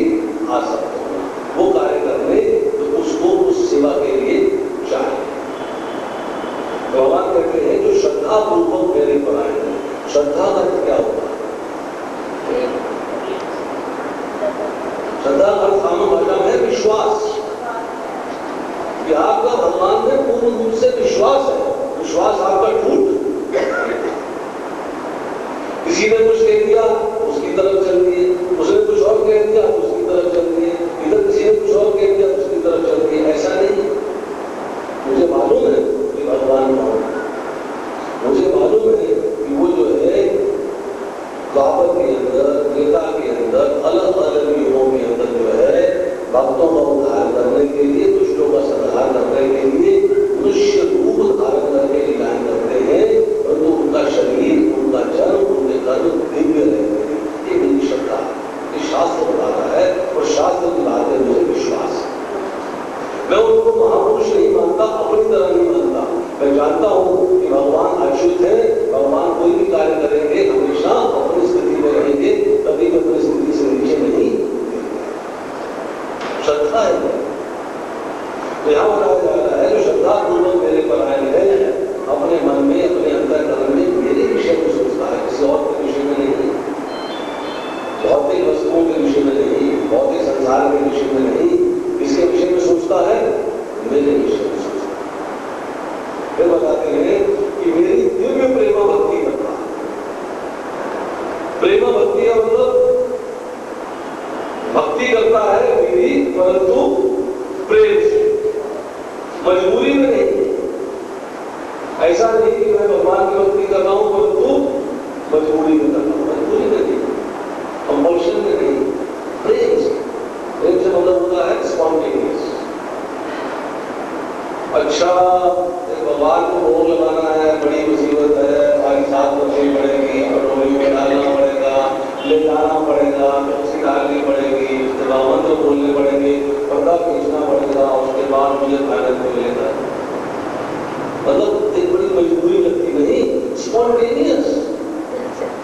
आसक्त होना, वो कार्य करने तो उसको उस सेवा के लिए चाहिए। भगवान कहते हैं जो श्रद्धा पूर्वक मेरे परायण है। श्रद्धा का क्या होता है? श्रद्धा अर्थ आम भाषा में विश्वास, कि आपका भगवान में पूर्ण रूप से विश्वास है। विश्वास आपका टूट, किसी ने कुछ कह दिया उसकी तरफ चल रही है, उसने कुछ और कह दिया उसकी तरफ चल रही है, इधर किसी ने कुछ और कह दिया उसकी तरफ चल रही है। ऐसा नहीं, मुझे मालूम है कि भगवान कौन है, मुझे मालूम है कि वो जो है द्वापर के अंदर, त्रेता के अंदर, अलग अलग युगों के अंदर जो है भक्तों का उद्धार करने के लिए, दुष्टों का संहार करने के लिए मनुष्य रूप धारण करके लीलाएं करते हैं, परंतु उनका शरीर, उनका जन्म, उनके कर्म दिव्य रहते हैं। ये मेरी श्रद्धा है, ये शास्त्र बताता है और शास्त्र की बात है, मुझे विश्वास है। मैं उनको महापुरुष नहीं मानता, अपनी तरह नहीं मानता। मैं जानता हूं कि भगवान अच्युत है, भगवान कोई भी कार्य करेंगे हमेशा अपनी स्थिति में रहेंगे, कभी भी अपनी स्थिति से नीचे नहीं। श्रद्धा है तो यहां बताया जा रहा है जो श्रद्धा पूर्वक मेरे परायण है, अपने मन में, अपने अंतःकरण में मेरे विषय को सोचता है, किसी और के विषय में नहीं, भौतिक वस्तुओं के विषय में नहीं, भौतिक संसार के विषय में नहीं, किसके विषय में सोचता है? मेरे विषय में सोचता है। फिर बताते हैं कि मेरी दिव्य प्रेम भक्ति करता है। प्रेम भक्ति का मतलब भक्ति करता है मेरी, परंतु प्रेम से, मजबूरी में नहीं। ऐसा नहीं कि मैं भगवान की भक्ति कर रहा हूं परंतु मजबूरी में कर रहा हूं, मजबूरी में नहीं, कंपल्शन में नहीं, प्रेम से। प्रेम से मतलब होता है स्पॉन्टेनियस। अच्छा भगवान को भोग लगाना है, बड़ी मुसीबत है, हमारी 7 बच्चे पड़ेगी, कटोरी में डालना पड़ेगा, ले जाना पड़ेगा, तुलसी डालनी पड़ेगी, मंत्र बोलने पड़ेंगे, पर्दा खींचना पड़ेगा, उसके बाद मुझे खाने को मिलेगा। मतलब एक बड़ी मजबूरी लगती नहीं, स्पॉन्टेनियस,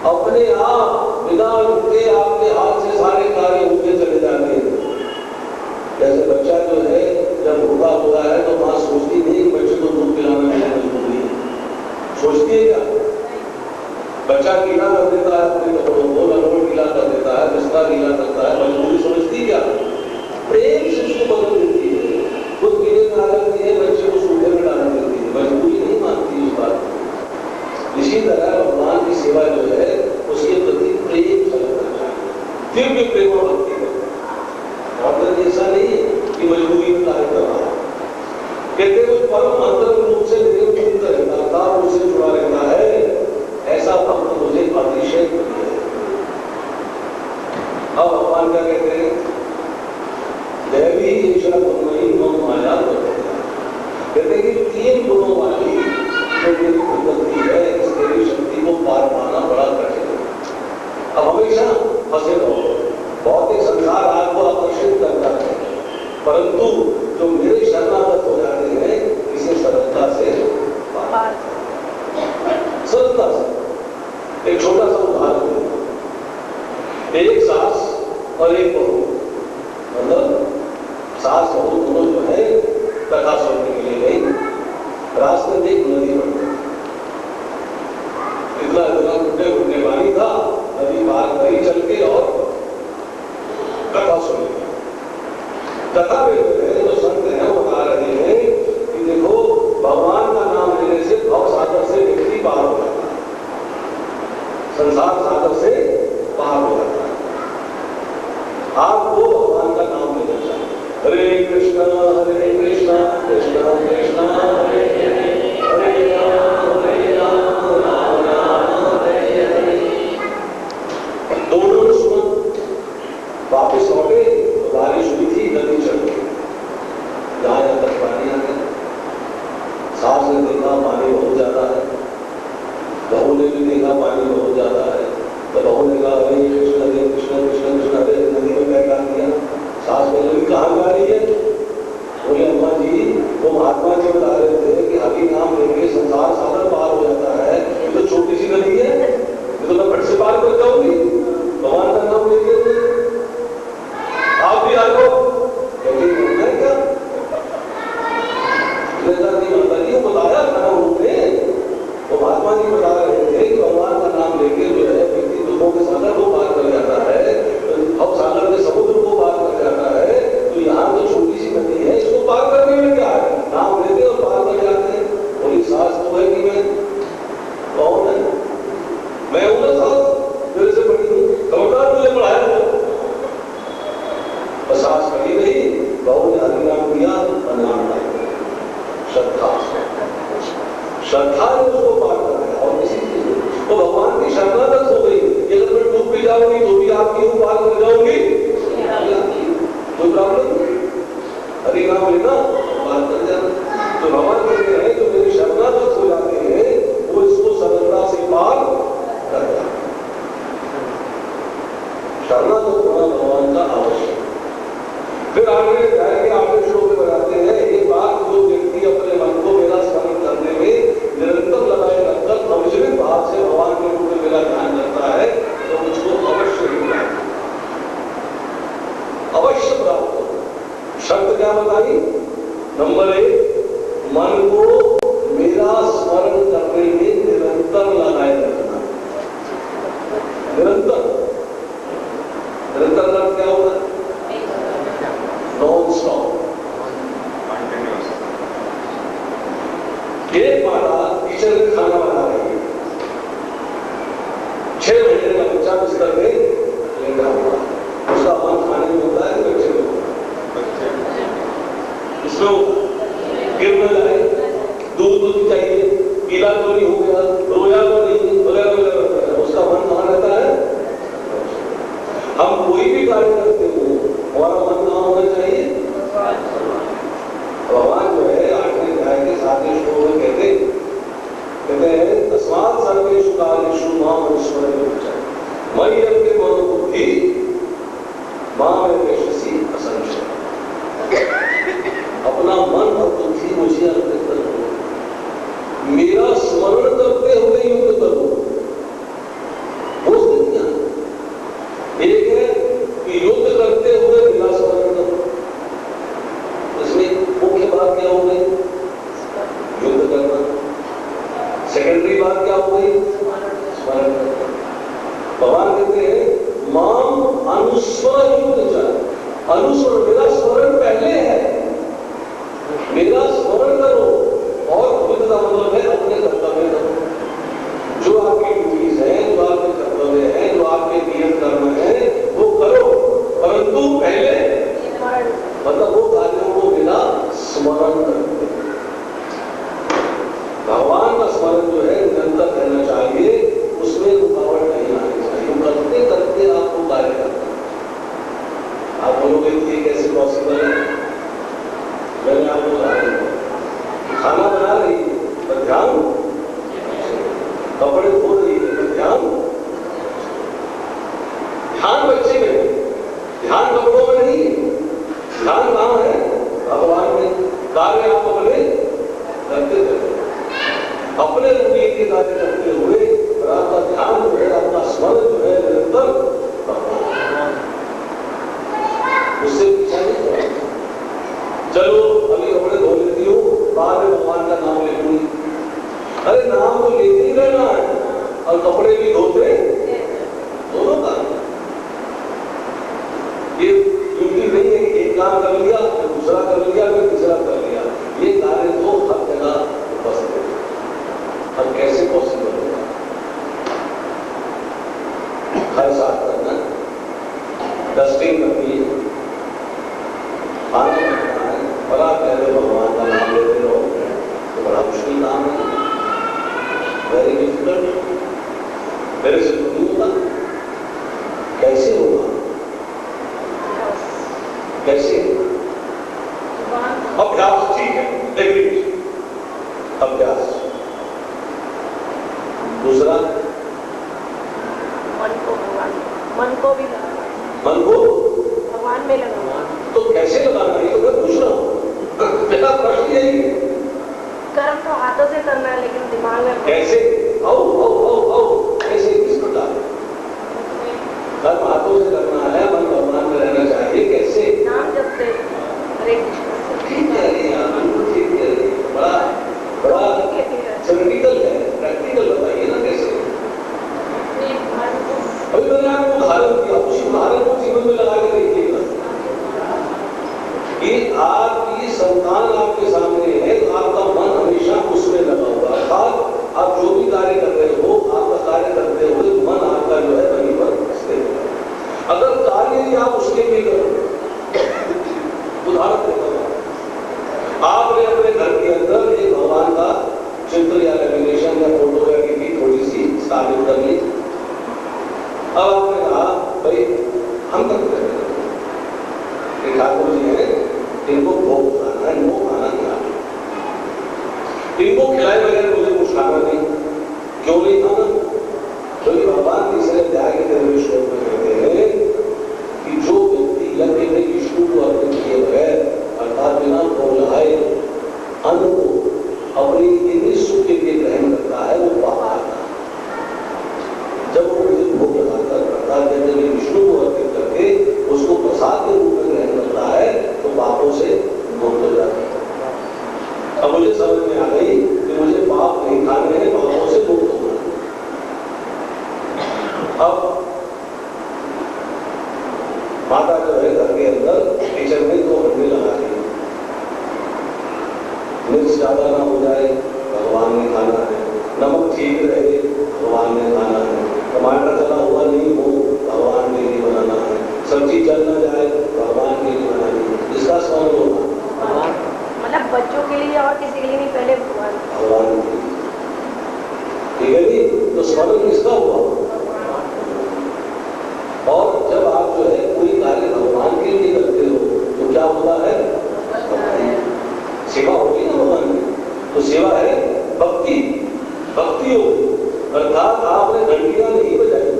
अपने आप बिना रुके आपके हाथ से सारे कार्य होते चले जाते हैं। जैसे बच्चा जो है जब भूखा होता है तो माँ सोचती नहीं कि बच्चे को दूध पिलाना मेरी मजबूरी है, सोचती है क्या? बच्चा गीला कर देता है, अपने कपड़ों को लंगोट गीला कर देता है, बिस्तर गीला करता है, मजबूरी समझती क्या? प्रेम से उसको बदल देती है, खुद गीले में डाल देती है, बच्चे को सूखे में डाल देती है, मजबूरी नहीं मानती उस बात को। इसी तरह भगवान की सेवा जो है उसके प्रति प्रेम चलना चाहिए, दिव्य प्रेम भक्ति है। और ऐसा नहीं है कि मजबूरी में कार्य कर रहा है। कहते हुए परम अंतर रूप से निरुद्ध रहता था, उससे जुड़ा रहता है, ऐसा भक्त मुझे अतिशय प्रिय है। अब भगवान क्या कहते हैं? दैवी ईश्वर गुणमयी मम माया कहते हैं कि 3 गुणों वाली जो मेरी प्रकृति है, इस देवी शक्ति को पार पाना बड़ा कठिन है। अब हमेशा फंसे रहो, भौतिक संसार आपको आकर्षित करता है, परंतु जो मेरे शरणागत हो जाते हैं इसे सरलता से पार, सरलता से। एक छोटा सा उदाहरण है, एक सास और एक बहू, मतलब सास बहू दोनों जो है कथा सुनने के लिए गई, रास्ते में एक नदी बन गई, इतना इतना घुटने घुटने पानी था, नदी पार करी चल के और कथा सुनी। कथा में जो संत हैं वो बता रहे हैं कि देखो भगवान का नाम लेने से भव सागर से व्यक्ति पार हो जाता है, संसार सागर से पार हो जाता है। आपको भगवान का नाम लेना चाहिए। हरे कृष्णा कृष्ण कृष्ण हरे हरे राम राम हरे हरे। दोनों सुन वापिस लौटे तो बारिश हुई थी, नदी चल गई। महात्मा जी बता रहे थे कि हरि नाम लेके संसार सागर पार हो जाता है, ये तो छोटी सी नदी है, ये तो मैं फट से पार कर जाऊंगी भगवान का नाम लेके। आप भी आ जाओ, लेकिन है क्या नहीं बनता नहीं, वो बताया था ना उन्होंने, वो महात्मा जी बता रहे थे कि भगवान का नाम लेके जो है व्यक्ति दुखों के सागर को पार कर जाता है, अब सागर के समुद्र को पार कर जाता है। तो यहाँ तो छोटी सी नदी है, इसको पार करने में क्या है, नाम लेते और पार कर जाते हैं। बोली सास तो है कि मैं कौन है, मैं हूं ना सास, मेरे से बड़ी हूँ, खबरदार मुझे पढ़ाया तो सास कही नहीं, बहू ने हरिनाम दिया और नाम लाया, श्रद्धा ने उसको पार कर दिया और किसी चीज तो भगवान की शरणागत हो गई। अगर मैं डूब भी जाऊंगी तो भी आपकी हूँ, पार कर जाऊंगी, कोई प्रॉब्लम नहीं, हरि नाम लेना पार कर जाना। तो भगवान कहते हैं जो मेरी शरणागत हो जाते हैं वो इसको सरलता से पार कर जाते हैं। शरणागत होना भगवान का आवश्यक। फिर आगे जाएंगे, आगे श्लोक में बताते हैं एक बात, जो व्यक्ति अपने मन को मेरा स्मरण करने में निरंतर लगाए रखकर अविचलित भाव से भगवान के रूप में मेरा ध्यान करता है तो मुझको अवश्य ही प्राप्त, अवश्य प्राप्त हो। शर्त क्या बताई, नंबर 1, मन को मेरा स्मरण करने में निरंतर लगाए रखना। निरंतर निरंतर क्या होता है, नॉन स्टॉप। एक माता टीचर ने खाना बना रही है, 6 महीने का बच्चा बिस्तर में लेटा हुआ, उसका मन खाने में होता है कि बच्चे में होता है, इसमें गिर न जाए, दूध चाहिए, पीला तो नहीं हो गया, रोया तो नहीं, वगैरह वगैरह, उसका मन कहाँ रहता है। हम कोई भी कार्य करते हो हमारा मन कहाँ होना चाहिए। भगवान जो है 8वें अध्याय के 7वें श्लोक में कहते हैं तस्मात् सर्वेषु कार्येषु मां स्मरन् मयि अर्पित मनोबुद्धि मां वैश्यसि असंशय। अपना मन और बुद्धि मुझे अर्पित करो, मेरा स्मरण करते हुए युद्ध करो। वो स्थितियां एक है कि युद्ध करते हुए मेरा स्मरण करो, इसमें मुख्य बात क्या हो गई, युद्ध करना। सेकेंडरी बात क्या हो गई, स्मरण करना। भगवान कहते हैं माम अनुस्मर युद्ध जा, अनुस्मरण, मेरा स्मरण पहले है, मेरा स्मरण करो। और युद्ध का मतलब है अपने कर्तव्य करो, जो आपकी ड्यूटीज है, जो आपके कर्तव्य है, जो आपके नियत कर्म है वो करो, परंतु पहले मतलब वो कार्यों को बिना स्मरण करते। भगवान का स्मरण जो है निरंतर रहना चाहिए, उसमें रुकावट नहीं आनी चाहिए। करते करते आपको कार्य करना। आप बोलोगे ये कैसे पॉसिबल है, मैंने आपको बता दिया, खाना बना रही है पर ध्यान, कपड़े धो रही है पर ध्यान, ध्यान बच्चे में, ध्यान कपड़ों में नहीं, ध्यान कहाँ है, भगवान में। कार्य आप अपने करते थे, अपने रूटीन के कार्य करते हुए, और आपका ध्यान जो है, आपका स्मरण जो है निरंतर उससे पीछा नहीं होगा। चलो अभी कपड़े धो लेती हूँ, बाद में भगवान का नाम ले लूंगी। अरे नाम तो लेते ही रहना है और कपड़े भी धोते, दोनों का ये ड्यूटी नहीं है कि एक काम कर लिया फिर दूसरा कर लिया फिर तीसरा कर लिया। ये कार्य तो हर जगह उपस्थित है। अब कैसे पॉसिबल होगा, घर साफ करना, डस्टिंग करनी है, खाना बनाना है, बड़ा पहले भगवान का नाम लेते रहो तो बड़ा मुश्किल काम है, वेरी डिफिकल्ट, मेरे से तो नहीं होता। कैसे होगा, कैसे? अभ्यास, ठीक है, लेकिन अभ्यास। दूसरा मन को भी लगाना, मन को भगवान में लगाना। तो कैसे लगाना, ये तो मैं पूछ रहा हूँ। मेरा प्रश्न यही है, कर्म तो हाथों से करना है, लेकिन दिमाग में कैसे? कैसे, किस प्रकार? कर्म हाथों से करना है, मन भगवान में रहना चाहिए, कैसे? नाम जपते हरे कृष्ण। ठीक है, ठीक है, बड़ा थ्योरेटिकल है, प्रैक्टिकल बताइए ना कैसे? अभी मैंने आपको उदाहरण दिया, उसी उदाहरण को जीवन में लगा के देखिएगा कि आपकी संतान आपके सामने है, तो आपका मन हमेशा उसमें लगा हुआ है। अर्थात आप जो भी कार्य कर रहे हो, आपका कार्य करते हुए मन आपका जो है वहीं पर स्थिर है। अगर कार्य ही आप उसके लिए करो, उदाहरण देता हूं, आपने अपने घर के अंदर एक भगवान का चित्र या लेमिनेशन या फोटो या किसी थोड़ी सी स्थापित कर ली। अब आपने कहा भाई हम तक ठाकुर जी हैं, इनको भोग खाना है, इनको खाना खिलाना, इनको खिलाए बगैर मुझे कुछ खाना नहीं। क्यों नहीं खाना? क्योंकि भगवान तीसरे अध्याय के 13वें श्लोक में कहते हैं कि जो व्यक्ति यज्ञ में विष्णु को अर्पण किए बगैर अर्थात बिना भोग लगाए अन्न को अपनी इंद्रिय सुख के लिए ग्रहण करता है, वो पाप करता है। जब वो मुझे भोग लगाकर अर्थात यज्ञ में विष्णु को अर्पित करके उसको प्रसाद के रूप में ग्रहण करता है, तो पापों से मुक्त हो जाता है। अब मुझे समझ में आ गई कि मुझे पाप नहीं खाने हैं, पापों से मुक्त होना है। अब माता जो है घर के अंदर किचन में 2 घंटे लगा दी, मिर्च ज्यादा ना हो जाए भगवान ने खाना है, नमक ठीक रहे भगवान ने खाना है, टमाटर जला हुआ नहीं हो भगवान के लिए बनाना है, सब्जी जल न जाए भगवान के लिए बनानी है। इसका स्मरण होना, मतलब बच्चों के लिए और किसी के लिए नहीं, पहले भगवान के लिए, ठीक है जी? तो स्मरण किसका हुआ? और जब आप जो है कोई कार्य भगवान के लिए करते हो तो क्या होता है? सेवा होगी ना भगवान की, तो सेवा है भक्ति, भक्ति होगी। अर्थात आपने घंटियां नहीं बजाई,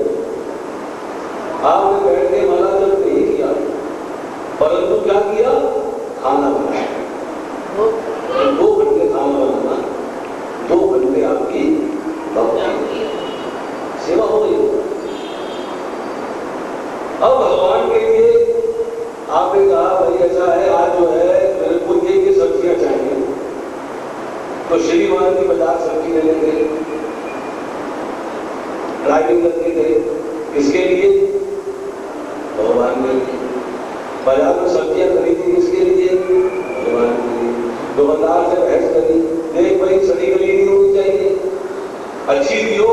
आपने बैठ के माला जप नहीं किया, परंतु क्या किया? खाना बनाया। 2 घंटे खाना बनाना, 2 घंटे आपकी भक्ति सेवा हो गई। अब भगवान के लिए आपने कहा भाई ऐसा है, आज जो है मेरे को ये सब्जियां चाहिए, तो श्रीमान की बाजार सब्जी लेने गए, ड्राइविंग करके गए, किसके लिए? भगवान के लिए। बाजार में सब्जियां खरीदी किसके लिए? भगवान के लिए। दुकानदार से बहस करी, देख भाई सड़ी गली नहीं होनी चाहिए, अच्छी दियो,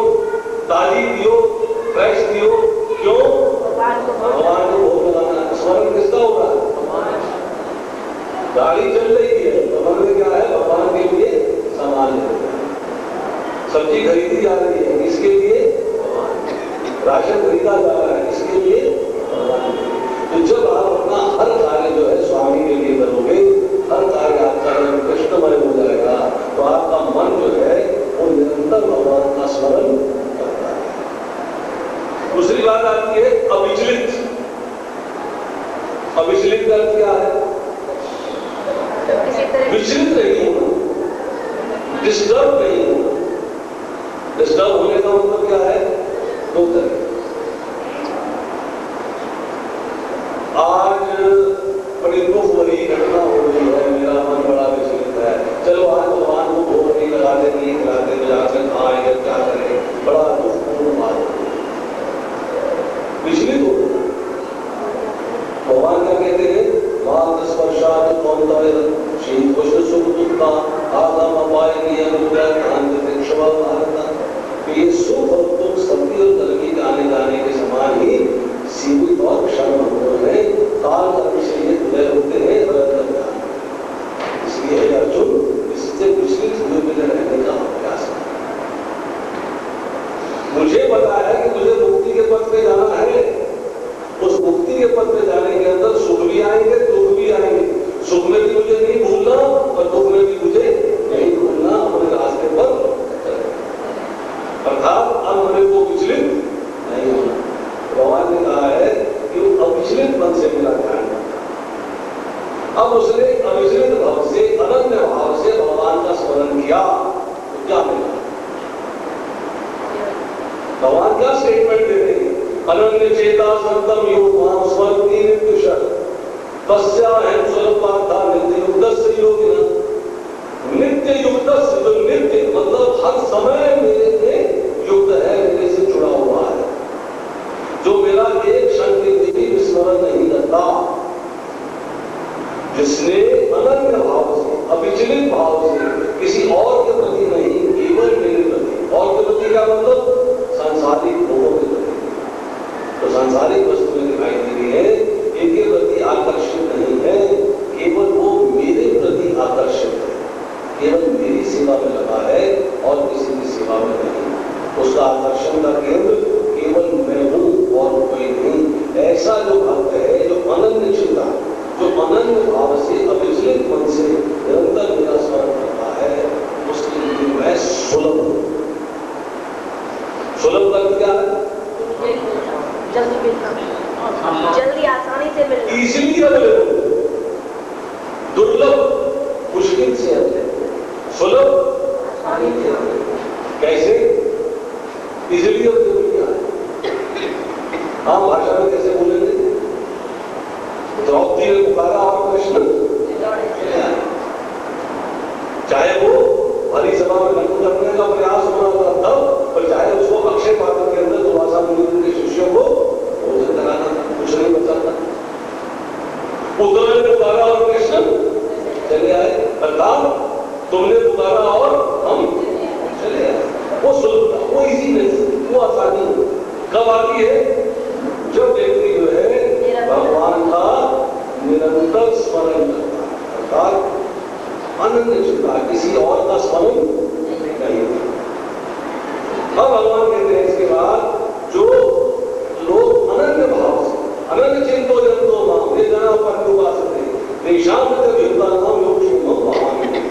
ताजी दियो, फ्रेश दियो। क्यों? भगवान को भोग लगाना। स्मरण किसका हो रहा है? गाड़ी चल रही है, भगवान में क्या है? भगवान के लिए सामान है। सब्जी खरीदी जा रही है, किसके लिए? भगवान। राशन खरीदा जा रहा है, किसके लिए? भगवान के लिए। तो जब आप अपना हर कार्य जो है स्वामी के लिए करोगे, हर कार्य आपका जब कृष्णमय हो जाएगा, तो आपका मन जो है वो निरंतर भगवान का स्मरण करता है। दूसरी बात आती है अविचलित। अविचलित का अर्थ क्या है? विचलित नहीं होना, डिस्टर्ब नहीं होना। डिस्टर्ब होने का मतलब क्या है? 2 तरह। आज बड़ी दुख भरी घटना हो रही है, मेरा मन बड़ा विचलित है, चलो आज भगवान को भोग नहीं लगाते, नहीं खिलाते, बाजार से खाएंगे, क्या करें, बड़ा दुखपूर्ण बात हो। विचलित हो भगवान क्या कहते हैं? मात्र स्पर्शात कौंतय शीतोष्ण सुख दुखा आगम अपाय नियम भारत। ये सुख और दुख सर्दी और गर्मी के आने जाने के समान ही सीमित और क्षण है, काल कर्म से ये उदय होते हैं। इसलिए अर्जुन इससे विचलित हुए बिना रहने का अभ्यास है। मुझे पता है कि मुझे मुक्ति के पथ पे जाना है, उस मुक्ति के पथ पे जाने के अंदर सुख भी आएंगे, दुख भी आएंगे। सुख में भी मुझे नहीं भूलना और दुख में भी मुझे नहीं भूलना, अपने रास्ते पर अर्थात अब मेरे को विचलित नहीं होना। भगवान ने कहा है कि अब अब उसने अविचलित भाव से, अनन्य भाव से भगवान का स्मरण किया तो क्या मिला? भगवान क्या स्टेटमेंट दे रहे हैं? अनन्य चेता संतम योग मां स्मरति नित्युषः तस्याहं स्वरूपार्था नित्य युक्तस्य योगिनः। नित्य युक्तस्य, जो नित्य मतलब हर समय मेरे से युक्त है, मेरे से जुड़ा हुआ है, जो मेरा एक क्षण के लिए भी विस्मरण नहीं करता, जिसने अनन्य भाव से, अविचलित भाव से, किसी और के प्रति नहीं, केवल मेरे प्रति, और के प्रति क्या मतलब? सांसारिक लोगों के प्रति, तो सांसारिक वस्तुएं दिखाई दे रही है, इनके प्रति आकर्षित नहीं है, केवल वो मेरे प्रति आकर्षित है, केवल मेरी सेवा में लगा है और किसी की सेवा में नहीं। उसका आकर्षण का केंद्र केवल मैं हूं और कोई नहीं। ऐसा जो भक्त है, जो अनन्य चिंता, जो अनन्य भाव से, अविचलित मन से निरंतर मेरा स्मरण करता है, उसके लिए मैं सुलभ हूं। सुलभ का क्या है? जल्दी मिलना, जल्दी आसानी से मिलना, इजीली अवेलेबल, दुर्लभ मुश्किल से अवेलेबल, सुलभ आसानी से। कैसे? इजीली अवेलेबल क्या है? आम भाषा में कैसे बोलेंगे? द्रौपदी ने पुकारा और कृष्ण चाहे वो भरी सभा में लंघन करने का प्रयास हो रहा था तब, और चाहे उसको अक्षय पात्र के अंदर दुर्वासा मुनि के शिष्यों को भोजन कराना था, कुछ नहीं बचा था। उद्धव ने पुकारा और कृष्ण चले आए, अर्थात तुमने पुकारा और हम चले आए। वो सुलभता, वो इजीनेस, वो आसानी कब आती है? जब व्यक्ति जो है भगवान का निरंतर स्मरण करता है, अर्थात अनन्य चिंता, किसी और का स्मरण नहीं। अब भगवान कहते हैं इसके बाद, जो लोग अनन्य भाव से, अनन्य चिंतो जंतो मां ये जना पर उपासते निशांत युक्तानाम योग क्षेमम भवामि,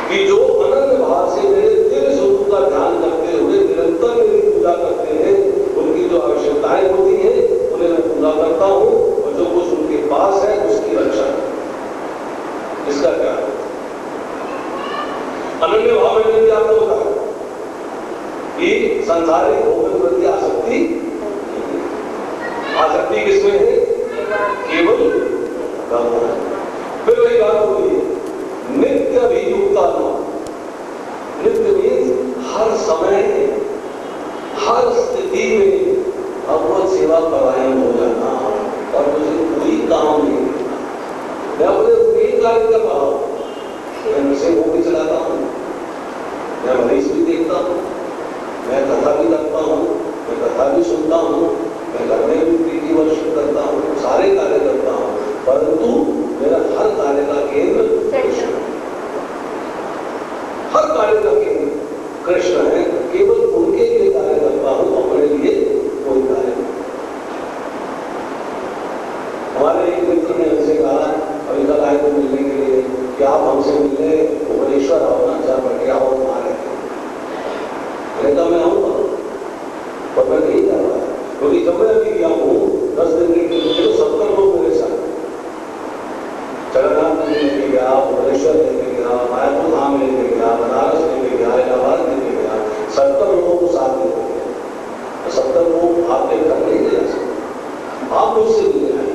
कि जो अनन्य भाव से मेरे दिव्य स्वरूप का ध्यान करते हुए निरंतर मेरी पूजा करते हैं, उनकी जो आवश्यकताएं होती है उन्हें मैं पूरा करता हूं, और जो कुछ उनके पास है उसकी रक्षा। इसका क्या है? अनन्य भाव में मैंने आपको बताया कि संसारिक भोग के प्रति आसक्ति, आसक्ति किसमें है? केवल भगवान। फिर वही बात होती है, नित्य अभियुक्ता नाम, नित्य मीन्स हर समय, हर स्थिति में भगवत सेवा परायण हो जाना, और मुझे कोई काम नहीं करना। मैं अपने कोई कार्य कर रहा हूं, मैं नशे हो भी चलाता हूं, मैं मरीज भी देखता हूं, मैं कथा भी करता हूं, मैं कथा भी सुनता हूं, मैं घर में भी प्रीति वर्षित करता हूं, सारे कार्य करता हूं, परंतु मेरा हर कार्य का केंद्र कृष्ण, हर कार्य का केंद्र कृष्ण है। केवल उनके लिए कार्य करता हूं, अपने लिए कोई कार्य नहीं। हमारे एक मित्र ने हमसे कहा, अभी कल आए तो मिलने के लिए, कि आप हमसे मिलने भुवनेश्वर आओ ना, जहाँ बढ़िया हो हमारे। मैंने कहा मैं आऊंगा, पर मैं नहीं जा रहा, क्योंकि जब मैं अभी गया हूँ 10 दिन के लिए, तो 70 लोग मेरे साथ, जगन्नाथ मंदिर लेके गया, भुवनेश्वर लेके गया, मायापुर धाम लेके गया, बनारस लेके गया, इलाहाबाद लेके गया, 70 लोगों को साथ लेके गया। तो 70 लोग आपके घर नहीं ले जा सकते, आप मुझसे मिलने आए,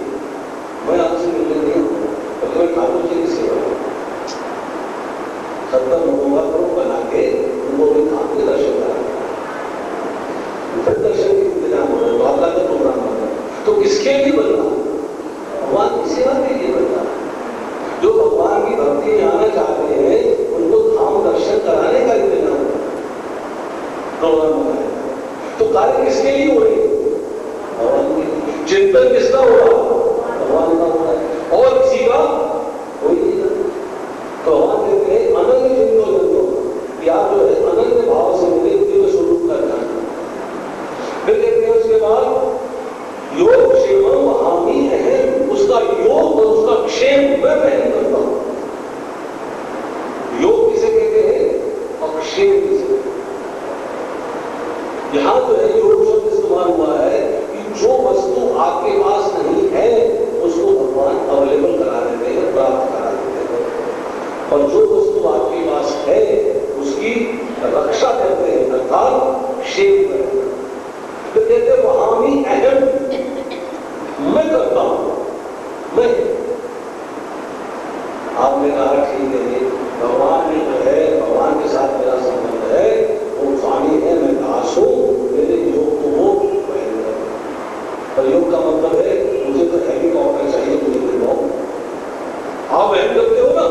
मैं आपसे मिलने नहीं हूँ, बल्कि मैं ठाकुर जी की सेवा हूँ। 70 लोगों का ग्रुप बना के उनको भी धाम के दर्शन कराना, फिर दर्शन के इंतजाम हो रहा है, द्वारका का प्रोग्राम हो रहा है। तो किसके लिए बन रहा? भगवान की सेवा के लिए बन रहा है। जो भगवान की भक्ति में आना चाहते हैं, उनको धाम दर्शन कराने का इंतजाम प्रोग्राम बनाया। तो कार्य किसके लिए हो रहे? भगवान के। चिंतन किसका हो रहा? भगवान का हो रहा है, और किसी का कोई नहीं। तो भगवान कहते हैं अनन्य चिंतो जंतो, कि आप जो है अनन्य भाव से मेरे दिव्य स्वरूप का ध्यान करें। फिर कहते हैं उसके बाद योग क्षेमम वहामी है, उसका योग और उसका क्षेम मैं वहन करता हूं। योग किसे कहते हैं और क्षेम किसे कहते हैं? यहां जो है योग शब्द इस्तेमाल हुआ और जो वस्तु आपके पास है उसकी रक्षा करते हैं, अर्थात शेव करते हैं। तो कहते वहां भी अहम मैं करता हूं, मैं। आपने कहा ठीक है, भगवान ने जो है, भगवान के साथ मेरा संबंध है, वो स्वामी है, मैं दास हूं, मेरे योग को वो वहन कर। पर योग का मतलब है मुझे तो हेलीकॉप्टर चाहिए, मुझे दिलवाओ। आप वहन करते हो ना,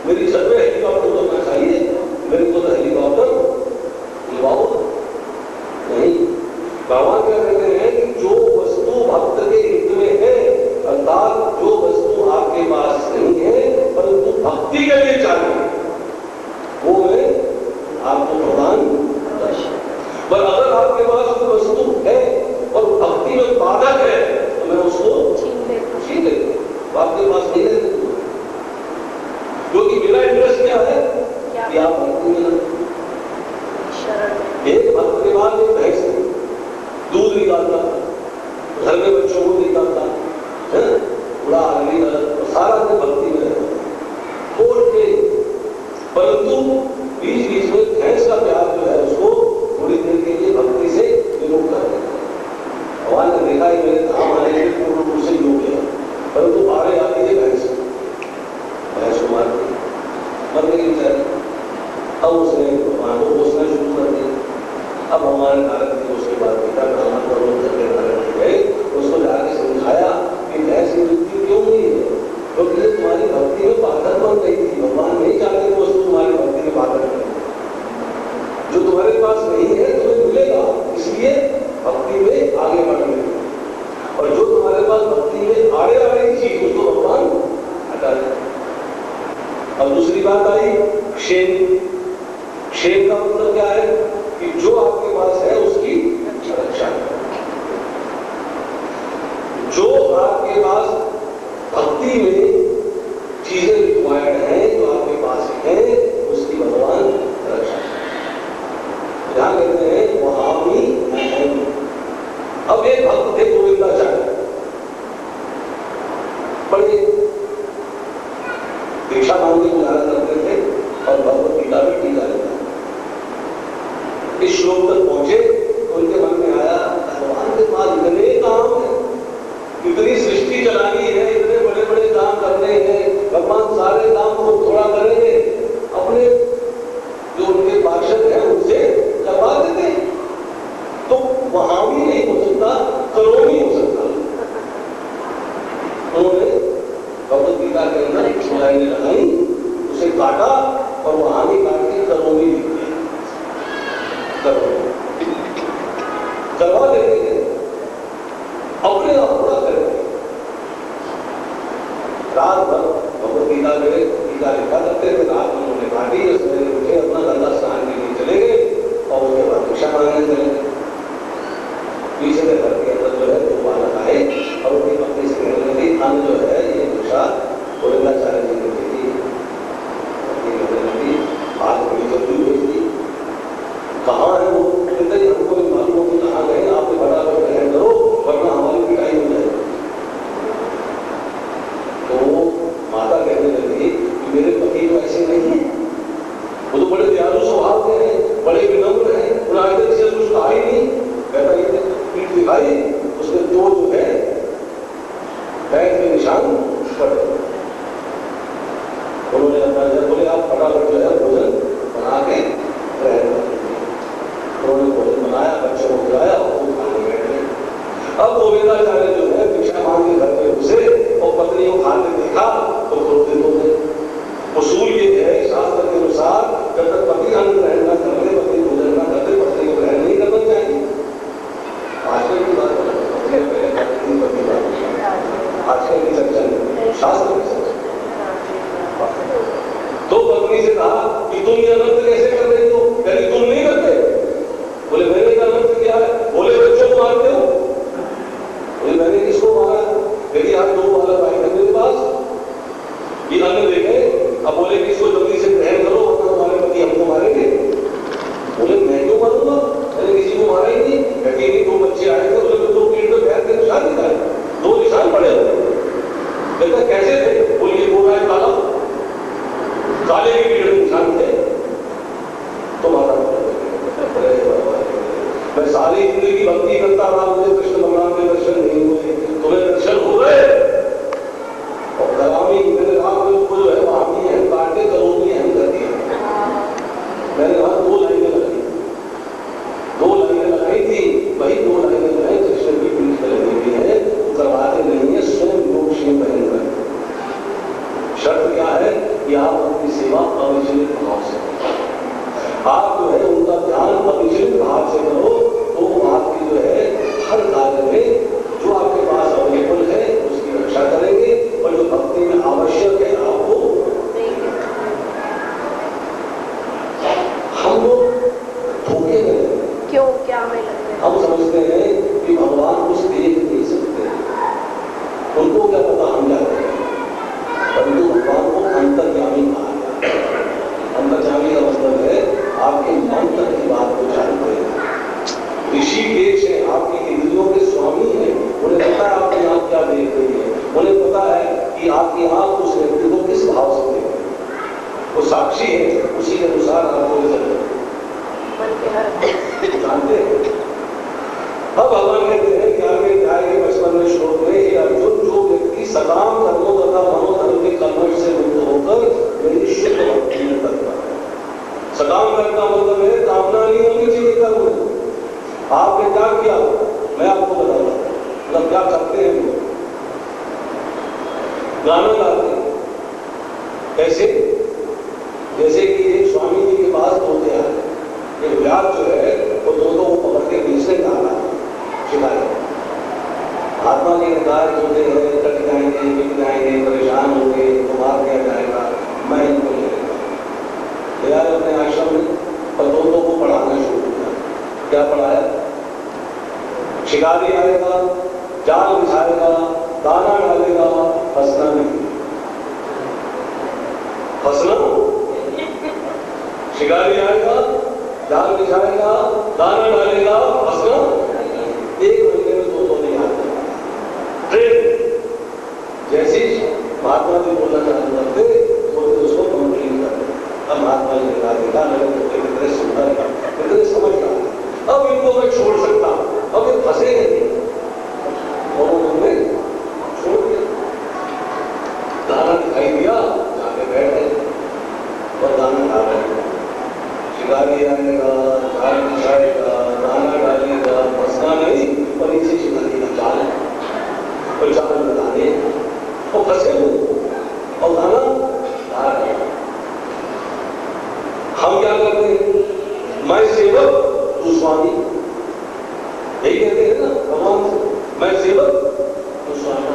मेरी छत में हेलीकॉप्टर उतरना चाहिए, मेरे को तो हेलीकॉप्टर दिलवाओ। नहीं, भगवान क्या कहते हैं कि जो वस्तु भक्त के हित में है, अर्थात जो वस्तु आपके पास नहीं है परंतु भक्ति के लिए चाहिए, वो मैं आपको प्रदान कर। पर अगर आपके पास कोई वस्तु है और भक्ति में बाधक है तो मैं उसको छीन लेता हूं, आपके पास नहीं है। क्योंकि मेरा इंटरेस्ट क्या है कि आप भक्ति में एक भक्त के बाद एक भैंस दूध निकालता, घर में बच्चों को निकालता है, बड़ा आदमी और सारा दिन भक्ति में रहता, परंतु बीच बीच में भैंस का प्यार जो है उसको थोड़ी देर के लिए भक्ति से विरोध कर देता है। भगवान ने देखा है मेरे धाम आने के पूर्ण रूप से योग है, परंतु आगे आती है भैंस को मर गई बेचारी। अब उसने भगवान को पूछना शुरू कर दिया। अब हमारे नारद जी उसके बाद पिता ब्राह्मण पर लोग करके नारद जी गए, उसको जाके समझाया कि भैंस की मृत्यु क्यों हुई है, क्योंकि तुम्हारी भक्ति में बाधक बन गई थी। भगवान नहीं चाहते कि वस्तु तुम्हारी भक्ति में बाधक बने, जो तुम्हारे पास नहीं है तुम्हें मिलेगा, इसलिए भक्ति में आगे बढ़ने, और जो तुम्हारे पास भक्ति में आड़े आ रही चीज उसको भगवान हटा देते। और दूसरी बात आई क्षेम। क्षेम का मतलब क्या है कि जो आपके पास है उसकी रक्षा करो। जो आपके पास भक्ति में चीजें रिक्वायर्ड हैं, जो आपके पास है उसकी भगवान रक्षा करो। ध्यान कहते हैं वहां भी अहम। अब एक भक्त थे गोविंदाचार्य, बड़े दीक्षा मांगने गुजारा करते थे और भगवत गीता में टीका लेता। इस श्लोक तक पहुंचे तो उनके मन में आया भगवान के पास इतने काम है, इतनी सृष्टि चलानी है, इतने बड़े बड़े काम करने हैं, भगवान सारे काम को थोड़ा करेंगे, अपने जो उनके पार्षद हैं उनसे करवा देते, तो वहां भी नहीं हो सकता, करो नहीं हो सकता। उन्होंने भगवत गीता के अंदर सुनाई लगाई, उसे काटा और वहां भी काट के करो भी लिख दिया। करवा देते हैं, अपने आप पूरा करेंगे। रात भर भगवत गीता में गीता लिखा करते थे, रात में उन्होंने काटी, सवेरे उठे अपना गंगा स्नान के लिए चले गए और उसके बाद भिक्षा मांगने चले गए। पीछे के घर के अंदर जो है दो बालक आए और उनकी पत्नी से कहने लगी अन्न जो है ये भिक्षा गोविंदाचार्य जी ने दी, आज बड़ी जल्दी भेज दी। कहाँ है वो? कहते हमको भी मालूम हो कि कहाँ गए, आपने फटाफट ग्रहण करो वरना हमारी पिटाई हो जाए। तो माता कहने लगी कि मेरे पति तो ऐसे नहीं है, वो तो बड़े दयालु स्वभाव के हैं, बड़े विनम्र हैं, उन्होंने आज तक से कुछ कहा ही नहीं। कहता ये पीठ दिखाई, उसने दो जो है पैर के निशान पड़े। उन्होंने अपना बोले आप फटाफट जो है भोजन बना के ग्रहण कर। उन्होंने भोजन बनाया, बच्चों को खिलाया और खुद खाने बैठे। अब गोविंदाचार्य जो है भिक्षा मांग के घर में घुसे और पत्नी को खाते देखा तो क्रोधित हो गए। उसूल ये है शास्त्र के अनुसार जब तक पति अन्न ग्रहण न करते, पति भोजन न करते, पत्नी को ग्रहण नहीं करना चाहिए। आजकल की बात आजकल की चर्चा नहीं, शास्त्र की चर्चा। तो पत्नी से कहा कि तुम ये अनर्थ कैसे कर रही हो? कहती तुम नहीं करते। बोले मैंने क्या अनर्थ किया है? बोले बच्चों को मारते हो। बोले मैंने किसको मारा? कहती आज दो बालक आए थे मेरे पास, ये अन्न देखे, अब बोले कि इसको जल्दी से ग्रहण करो वरना तुम्हारे पति हमको मारेंगे। बोले मैं क्यों मारूंगा, मैंने किसी को मारा ही नहीं। कहती नहीं दो बच्चे आए थे, बोले दो पीठ पे पैर के निशान दिखाए, दो निशान पड़े हुए। कहता कैसे थे? बोलिए वो है काला, काले के कीड़े इंसान थे तो माता मैं सारी जिंदगी भक्ति करता रहा, मुझे कृष्ण भगवान के दर्शन नहीं हुए, तुम्हें दर्शन हो गए। और कलामी मैंने कहा को जो है वहां है काटे करोगी अहम कर दिया। मैंने कहा 2 लाइनें लगाई, 2 लाइनें लगाई थी, वही 2 लाइनें जो है कृष्ण की पीठ पर लगी हुई है, करवाते नहीं है, स्वयं योग श्री पहन कर। शर्त क्या है कि आप अपनी सेवा अविचलित भाव से, आप जो है उनका ध्यान अविचलित भाव से करो, तो आपकी जो है हर कार्य में जो आपके पास अवेलेबल है उसकी रक्षा करेंगे, और जो भक्ति में आवश्यक है आपको। हम लोग धोखे में क्यों क्या हमें लगता है? हम समझते हैं कि भगवान कुछ देख नहीं सकते, उनको क्या पता हम क्या करें, परंतु भगवान को अंतर्यामी कहा जाता है। अंतर्यामी का मतलब है आपके मन तक की बात को जानते हैं। ऋषिकेश है, आपकी इंद्रियों के स्वामी है, उन्हें पता है आपकी आंख क्या देख रही है, उन्हें पता है कि आपकी आंख उस व्यक्ति को किस भाव से देख रही है, वो साक्षी है, उसी के अनुसार आपको जानते हैं। अब भगवान कहते हैं कि आगे जाएंगे 55वें श्लोक में, हे अर्जुन, जो व्यक्ति सकाम कर्मों तथा मनोधर्म के कलमश से मुक्त होकर मेरी शुद्ध भक्ति में तत्पर है। सकाम करना मतलब है कामना नहीं होनी चाहिए कर्म में। आपने क्या किया मैं आपको बताता हूं, मतलब क्या करते हैं लोग, गाना गाते हैं। कैसे? जैसे कि एक स्वामी जी के पास तोते आए, एक व्यास जो है वो तोतों को पकड़ के बेचने का आना शिकायत। महात्मा जी ने कहा तोते हैं कट जाएंगे, बिक जाएंगे, परेशान होंगे, तो मार दिया जाएगा, मैं इनको ले लेगा अपने आश्रम में, और तोतों को पढ़ाना शुरू किया। क्या पढ़ाया? शिकारी आएगा, जाल बिछाएगा, दाना डालेगा, फंसना नहीं, फंसना। शिकारी आएगा, जाल बिछाएगा, दाना डालेगा, फंसना। 1 महीने में 2 तो नहीं आते। ट्रेन जैसी महात्मा जी बोलना चालू करते तो उसको कंप्लीट करते। अब महात्मा जी ने देखा कितने सुंदर कितने समझदार, अब इनको मैं छोड़ सकता हूं, अब ये फंसेंगे नहीं, और उन्होंने छोड़ दिया। दाना दिखाई दिया, जाके बैठ गए और दाना खा रहे। शिकारी आएगा, जाल बिछाएगा, दाना डालेगा, फंसना नहीं, पर इसी शिकारी का जाल है, और जाल में दाने और फंसे हो और दाना खा रहे। हम क्या करते हैं? मैं सेवक तू स्वामी, यही कहते हैं ना भगवान से, मैं सेवक तू स्वामी।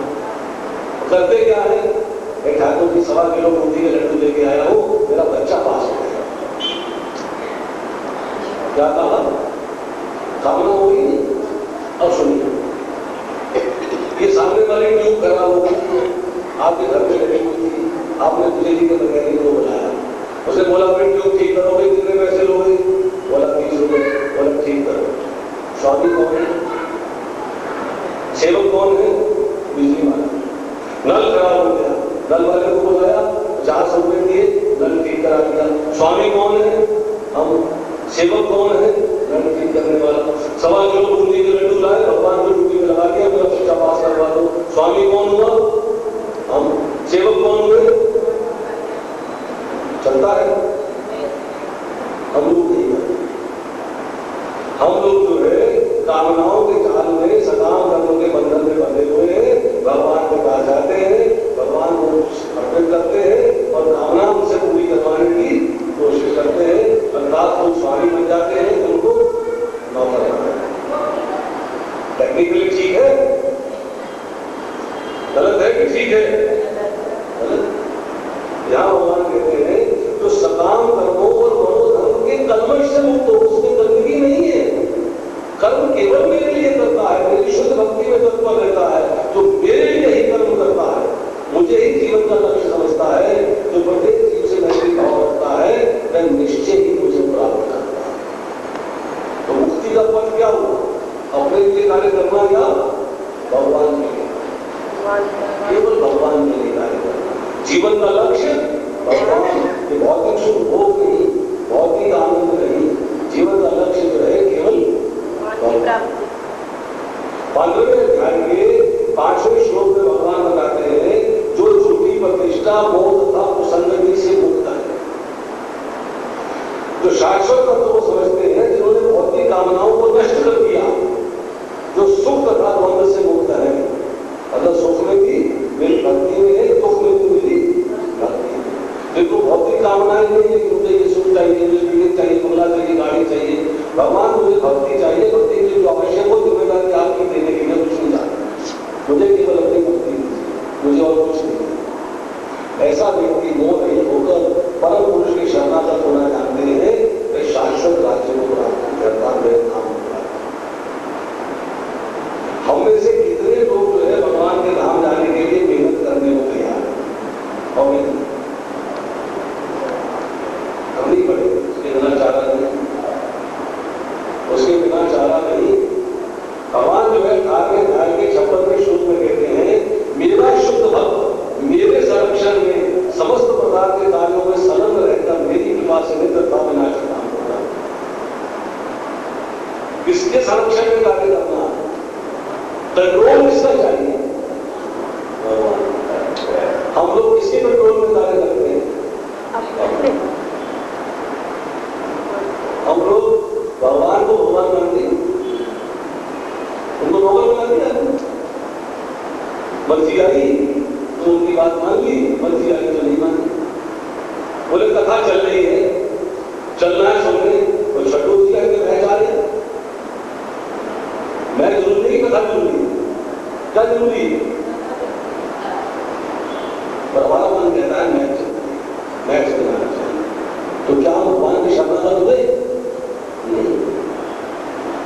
करते क्या है? एक ठाकुर की 1.25 किलो बूंदी के लड्डू लेके आया हूं, मेरा बच्चा पास हो गया। क्या कहा? कामना होगी नहीं। अब सुनिए, ये सामने वाली ट्यूब खराब हो गई, आपके घर में लगी हुई थी, आपने बिजली के मैकेनिक को बुलाया, उसने बोला भाई ट्यूब ठीक करोगे, कितने पैसे लोगे? बोला 30 रुपए। बोला ठीक करो। स्वामी कौन है? सेवक कौन है? बिजली वाला। नल खराब हो गया, नल वाले को बुलाया, 50 रुपए दिए, नल ठीक करा दिया। स्वामी कौन है? हम। सेवक कौन है? नल ठीक करने वाला। 1.25 किलो बूंदी के लड्डू लाए, भगवान को डूबी में लगा दिया, मेरा बच्चा पास करवा दो। स्वामी कौन हुआ? हम। सेवक कौन हुए? चलता है। हम लोग नहीं करते। हम लोग जो है कामनाओं के जाल में, सकाम कर्मों के बंधन में बंधे हुए हैं, भगवान के पास जाते हैं, भगवान को अर्पित करते हैं और कामना उनसे पूरी करवाने की कोशिश करते हैं, अर्थात वो स्वामी बन जाते हैं, उनको नौकर बनाते हैं। टेक्निकली ठीक है, गलत है कि ठीक है? गलत। यहां भगवान कहते हैं तो सकाम कर्मों और मनोधर्म के कलमश से मुक्त हो, उसमें गंदगी नहीं है। कर्म केवल मेरे लिए करता है, मेरी शुद्ध भक्ति में तत्पर रहता है, जो मेरे लिए ही कर्म करता है, मुझे ही जीवन का लक्ष्य समझता है, जो प्रत्येक जीव से मैत्री भाव रखता है, वह निश्चय ही मुझे प्राप्त करता है। तो मुक्ति का पथ क्या हुआ? अपने लिए कार्य करना या भगवान के लिए? केवल भगवान के लिए कार्य करना। जीवन का लक्ष्य भगवान कि भौतिक सुख भोग नहीं, भौतिक आनंद नहीं, जीवन का लक्ष्य जो है केवल प्राप्ति। 15वें अध्याय के 5वें श्लोक में भगवान बताते हैं जो झूठी प्रतिष्ठा मोह तथा कुसंगति से मुक्त है, जो शाश्वत तत्व को समझते हैं, जिन्होंने भौतिक कामनाओं को नष्ट कर दिया, जो सुख तथा द्वंद्व से मुक्त है। मतलब सुख में भी मेरी भक्ति में है, दुख में भी मेरी भक्ति है। देखो भौतिक कामनाएं नहीं है कि मुझे ये सुख चाहिए, मुझे बिल्डिंग चाहिए, बंगला चाहिए, गाड़ी चाहिए। भगवान मुझे भक्ति चाहिए, भक्ति के लिए जो आवश्यक हो जिम्मेदारी आपकी देने की मैं कुछ नहीं चाहता, मुझे केवल अपनी भक्ति मुझे और कुछ नहीं। ऐसा व्यक्ति मोह नहीं होकर परम पुरुष की शरणागत होना जानते हैं, वे शाश्वत राज्य को प्राप्त करता है। हम में से कितने लोग जो है भगवान के धाम जाने के लिए मेहनत करने को तैयार है और करनी पड़ेगी, उसके बिना चारा नहीं, उसके बिना चारा नहीं। भगवान जो है 18वें अध्याय के 56वें श्लोक में कहते हैं मेरा शुद्ध भक्त मेरे संरक्षण में समस्त प्रकार के कार्यों में संलग्न रहकर मेरी कृपा से मित्रता में नाच काम करना। किसके संरक्षण में कार्य करना? कंट्रोल किसका चाहिए? हम लोग किसके कंट्रोल में कार्य करते हैं? हम लोग भगवान को भगवान मानते हैं, उनको भगवान बना दिया, मर्जी आई तो उनकी बात मान ली, मर्जी आई तो नहीं मानी। बोले कथा चल रही है, चलना है सुनने, तो छठो दिया है कि मैं जा रहे मैं जरूरी नहीं, कथा जरूरी क्या जरूरी है? पर हमारा मन कहता है मैच बनाना चाहिए। तो क्या हम भगवान की शरणागत हुए? नहीं,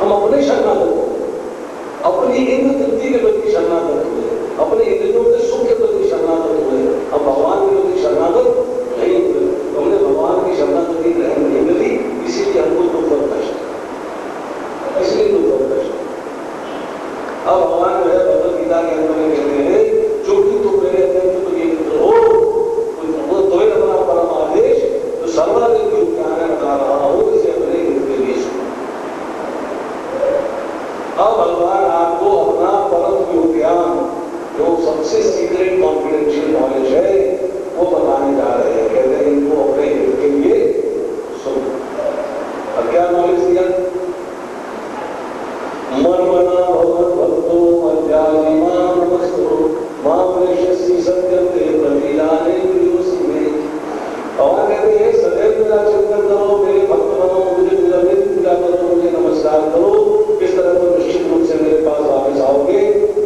हम अपने शरणागत हो, अपनी इंद्र तृप्ति के प्रति शरणागत हुए, अपने इंद्रियों के सुख के प्रति शरणागत हुए। अब भगवान के प्रति शरणागत नहीं हुए, तो हमने भगवान की शरणागति ग्रहण नहीं मिली, इसीलिए हमको दुख और कष्ट, इसलिए दुख और कष्ट। अब भगवान जो है भगवद गीता के अंदर में कहते हैं जो भी तुम मेरे अत्यंत प्रिय मित्र हो, तो अपना परम आदेश जो सर्वाधिक ज्ञान है बता रहा हूं, इसे अपने हित के लिए सुनो। अब भगवान आपको अपना परम ज्ञान जो सबसे सीक्रेट कॉन्फिडेंशियल नॉलेज है वो बताने जा रहे हैं। कहते हैं इनको अपने हित के लिए सुनो। अब क्या नॉलेज दिया? मर्मना भगवत भक्तो मध्याजिमान नमस्तो मां वैश्यसी सत्यम ते प्रतिजाने प्रियोसी में। भगवान कहते हैं सदैव मेरा चिंतन करो, मेरे भक्त बनो, मुझे निरंतर पूजा करो, मुझे नमस्कार करो। इस तरह तुम निश्चित रूप से मेरे पास वापस आओगे।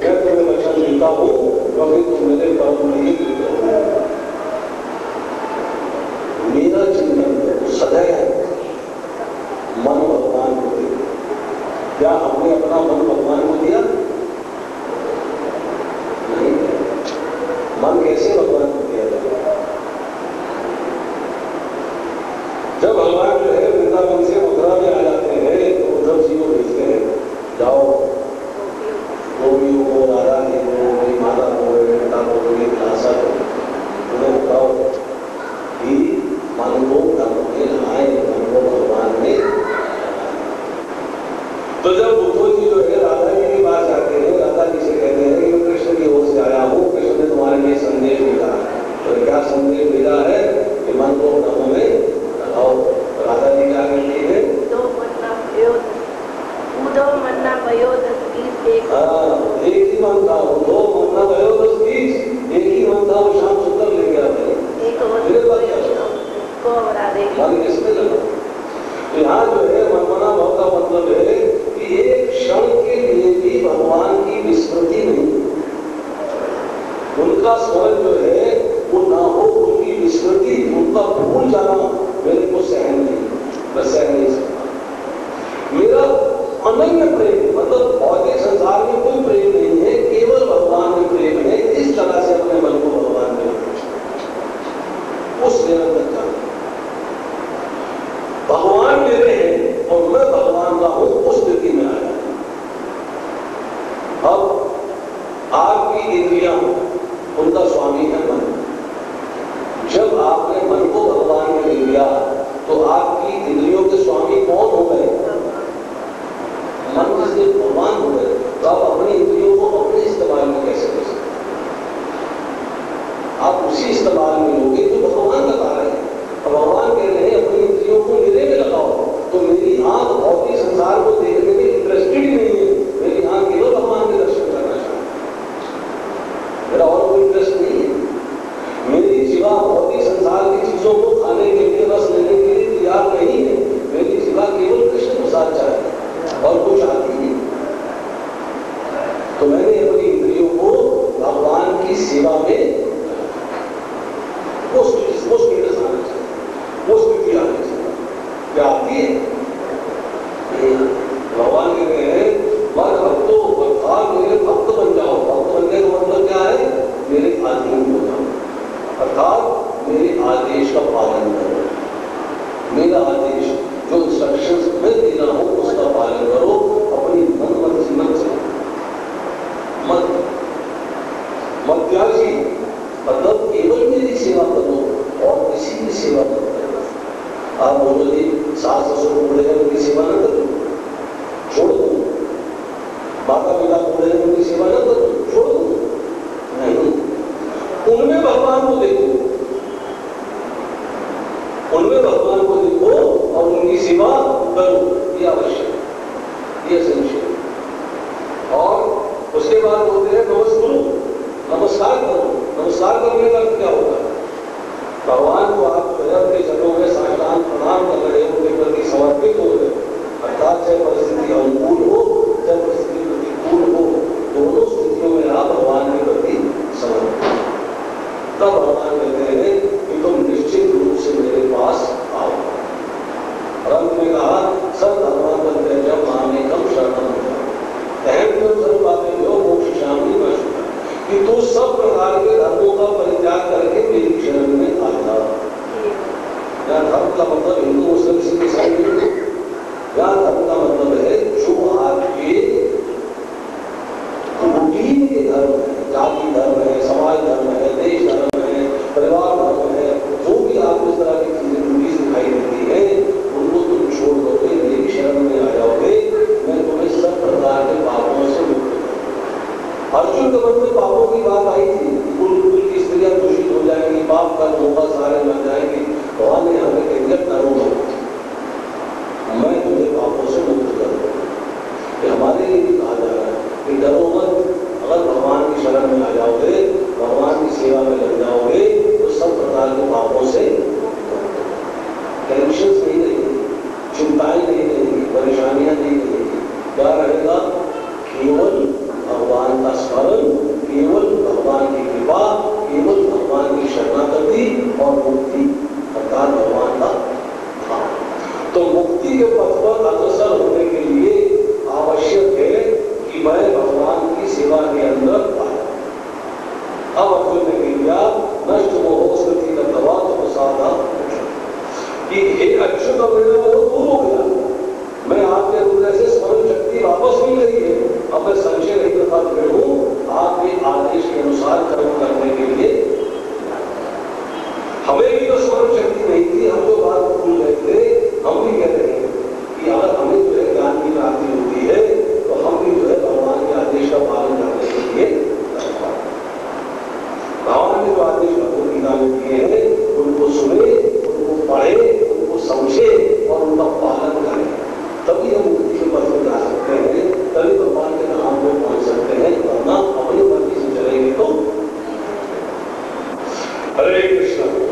मैं तुम्हें वचन देता हूँ क्योंकि तुम मेरे परम प्रिय मित्र हो। मेरा चिंतन करो सदैव, मन भगवान को दे। क्या हमने अपना मन भगवान को दिया? नहीं। मन कैसे भगवान को दिया जाए? जब भगवान जो है वृंदावन से मथुरा में आ जाते हैं तो उद्धव जी को भेजते हैं, जाओ गोपियों को, राधा जी को, मेरी माता को, बेटा को, मेरी विलासा को उन्हें बताओ कि मन को धर्म में लगाए, मन को भगवान में। तो जब उद्धव जी जो है राधा जी के पास जाते हैं, राधा जी से कहते हैं कि मैं कृष्ण की ओर से आया हूँ, कृष्ण ने तुम्हारे लिए संदेश भेजा है। तो क्या संदेश भेजा है कि मन को धर्म में लगाओ। राधा जी क्या कहती है? एक ही मन था, दो मन्ना भयो 10 बीज, एक ही मन था, वो शाम सुंदर ले गया मन किसने लगा? तो यहाँ जो है मनमना भाव का मतलब है कि एक क्षण के लिए भी भगवान की विस्मृति नहीं, उनका स्मरण जो है वो ना हो, उनकी विस्मृति, उनका भूल जाना मेरे को सहन नहीं, मैं सहन नहीं सकता। मेरा अनन्य प्रेम मतलब भौतिक संसार में कोई प्रेम नहीं है, केवल भगवान में प्रेम है। इस तरह से अपने मन को भगवान में उस निरंतर जाना। भगवान मेरे हैं और मैं भगवान का हूं, उस स्थिति में आया। अब आपकी इंद्रियां उनका स्वामी है मन। जब आपने मन को भगवान फल मिलोगे, तो भगवान बता रहे हैं। अब भगवान कह रहे हैं अपनी इंद्रियों को मेरे में लगाओ। तो मेरी आंख भौतिक संसार को देखने में इंटरेस्टेड ही नहीं है, मेरी आंख केवल भगवान के दर्शन करना चाहती है, मेरा और कोई इंटरेस्ट नहीं है। मेरी जीवा भौतिक संसार की चीजों को खाने के लिए, रस लेने के लिए तैयार नहीं है। मेरी जीवा केवल कृष्ण प्रसाद चाहती और कुछ आती नहीं। तो मैंने अपनी इंद्रियों को भगवान की सेवा में वो स्टेटस आना चाहिए, वो स्थिति आनी चाहिए। क्या आती है? भगवान कह रहे हैं मत भक्तो अर्थात मेरे भक्त बन जाओ। भक्त बनने का मतलब क्या है? मेरे अधीन हो जाओ, अर्थात मेरे आदेश का पालन करो। मेरा आदेश जो इंस्ट्रक्शंस मैं दे रहा हूं उसका पालन करो। अपनी मन मर्जी मत चलो, मध्याजी मतलब केवल मेरी सेवा करो और किसी की सेवा मत करो। आप बोलो जी सास ससुर बूढ़े हैं उनकी सेवा न करो, छोड़ दो। माता पिता बूढ़े हैं उनकी सेवा न करो, छोड़ दो। नहीं, उनमें भगवान को देखो, उनमें भगवान को देखो और उनकी सेवा करो। ये आवश्यक, ये एसेंशियल। और उसके बाद बोलते हैं नमस्कार करो। नमस्कार करने का क्या होता है? भगवान को आप अपने चरणों में साष्टांग प्रणाम कर रहे हो, उनके प्रति समर्पित हो रहे हो। अर्थात चाहे परिस्थिति अनुकूल हो चाहे परिस्थिति प्रतिकूल हो, दोनों स्थितियों में आप भगवान के प्रति समर्पित हो। तब भगवान कहते हैं कि तुम निश्चित रूप से मेरे पास आओ। और अंत में कहा सब भगवान बनते जब माने कम शरण मोक्षामी कि तू सब प्रकार के धर्मों का परित्याग करके मेरी शरण में आ जा। या धर्म का मतलब हिंदू मुस्लिम सिख ईसाई नहीं, या धर्म का मतलब है जो आपके रूटीन के धर्म है, जाति धर्म है, समाज धर्म है, देश धर्म है, परिवार धर्म है, जो भी आपको इस तरह की चीजें रूटीन दिखाई देती है उनको तुम छोड़ दोगे, मेरी शरण में आ जाओगे, मैं तुम्हें सब प्रकार के पापों से मुक्त करूंगा। अर्जुन के मन में पापों की बात आई थी, कुल की स्त्रियां दूषित हो जाएंगी, पाप का होगा, सारे मर जाएंगे। भगवान ने हमें कह दिया डरो मत, मैं तुझे पापों से मुक्त करूंगा। ये हमारे लिए भी कहा जा रहा है कि डरो मत। अगर भगवान की शरण में आ जाओगे, भगवान की सेवा में लग जाओगे तो सब प्रकार के पापों से टेंशन नहीं रहेगी, चिंताएं नहीं रहेगी, परेशानियां नहीं रहेगी। क्या रहेगा? केवल भगवान का स्मरण, केवल भगवान की कृपा, केवल भगवान की शरणागति और मुक्ति अर्थात भगवान का धाम। तो मुक्ति के पथ पर अग्रसर होने के लिए आवश्यक है कि मैं भगवान की सेवा के अंदर आया। अब अर्जुन ने कह दिया नष्ट मोह स्मृति दवा तो प्रसादा कि हे अच्युत मेरा मोह दूर हो गया, मैं आपके हृदय से स्मरण शक्ति वापस मिल गई है। अब मैं संशय नहीं करता फिर हूं आपके आदेश के अनुसार कर्म करने के लिए। हमें भी तो स्मरण शक्ति नहीं थी, हम जो बात भूल गए थे, हम भी कह रहे हैं कि अगर हमें जो है ज्ञान की प्राप्ति होती है तो हम भी जो है भगवान के आदेश का पालन करने के लिए भगवान ने जो आदेश भगवत गीता में दिए हैं उनको सुने, उनको पढ़े, उनको समझे और उनका पालन करें, तभी हम मुक्ति के पथ पर जा सकते हैं, तभी भगवान के धाम को पहुंच सकते हैं। वरना अपनी मर्जी से चलेंगे तो। हरे कृष्ण।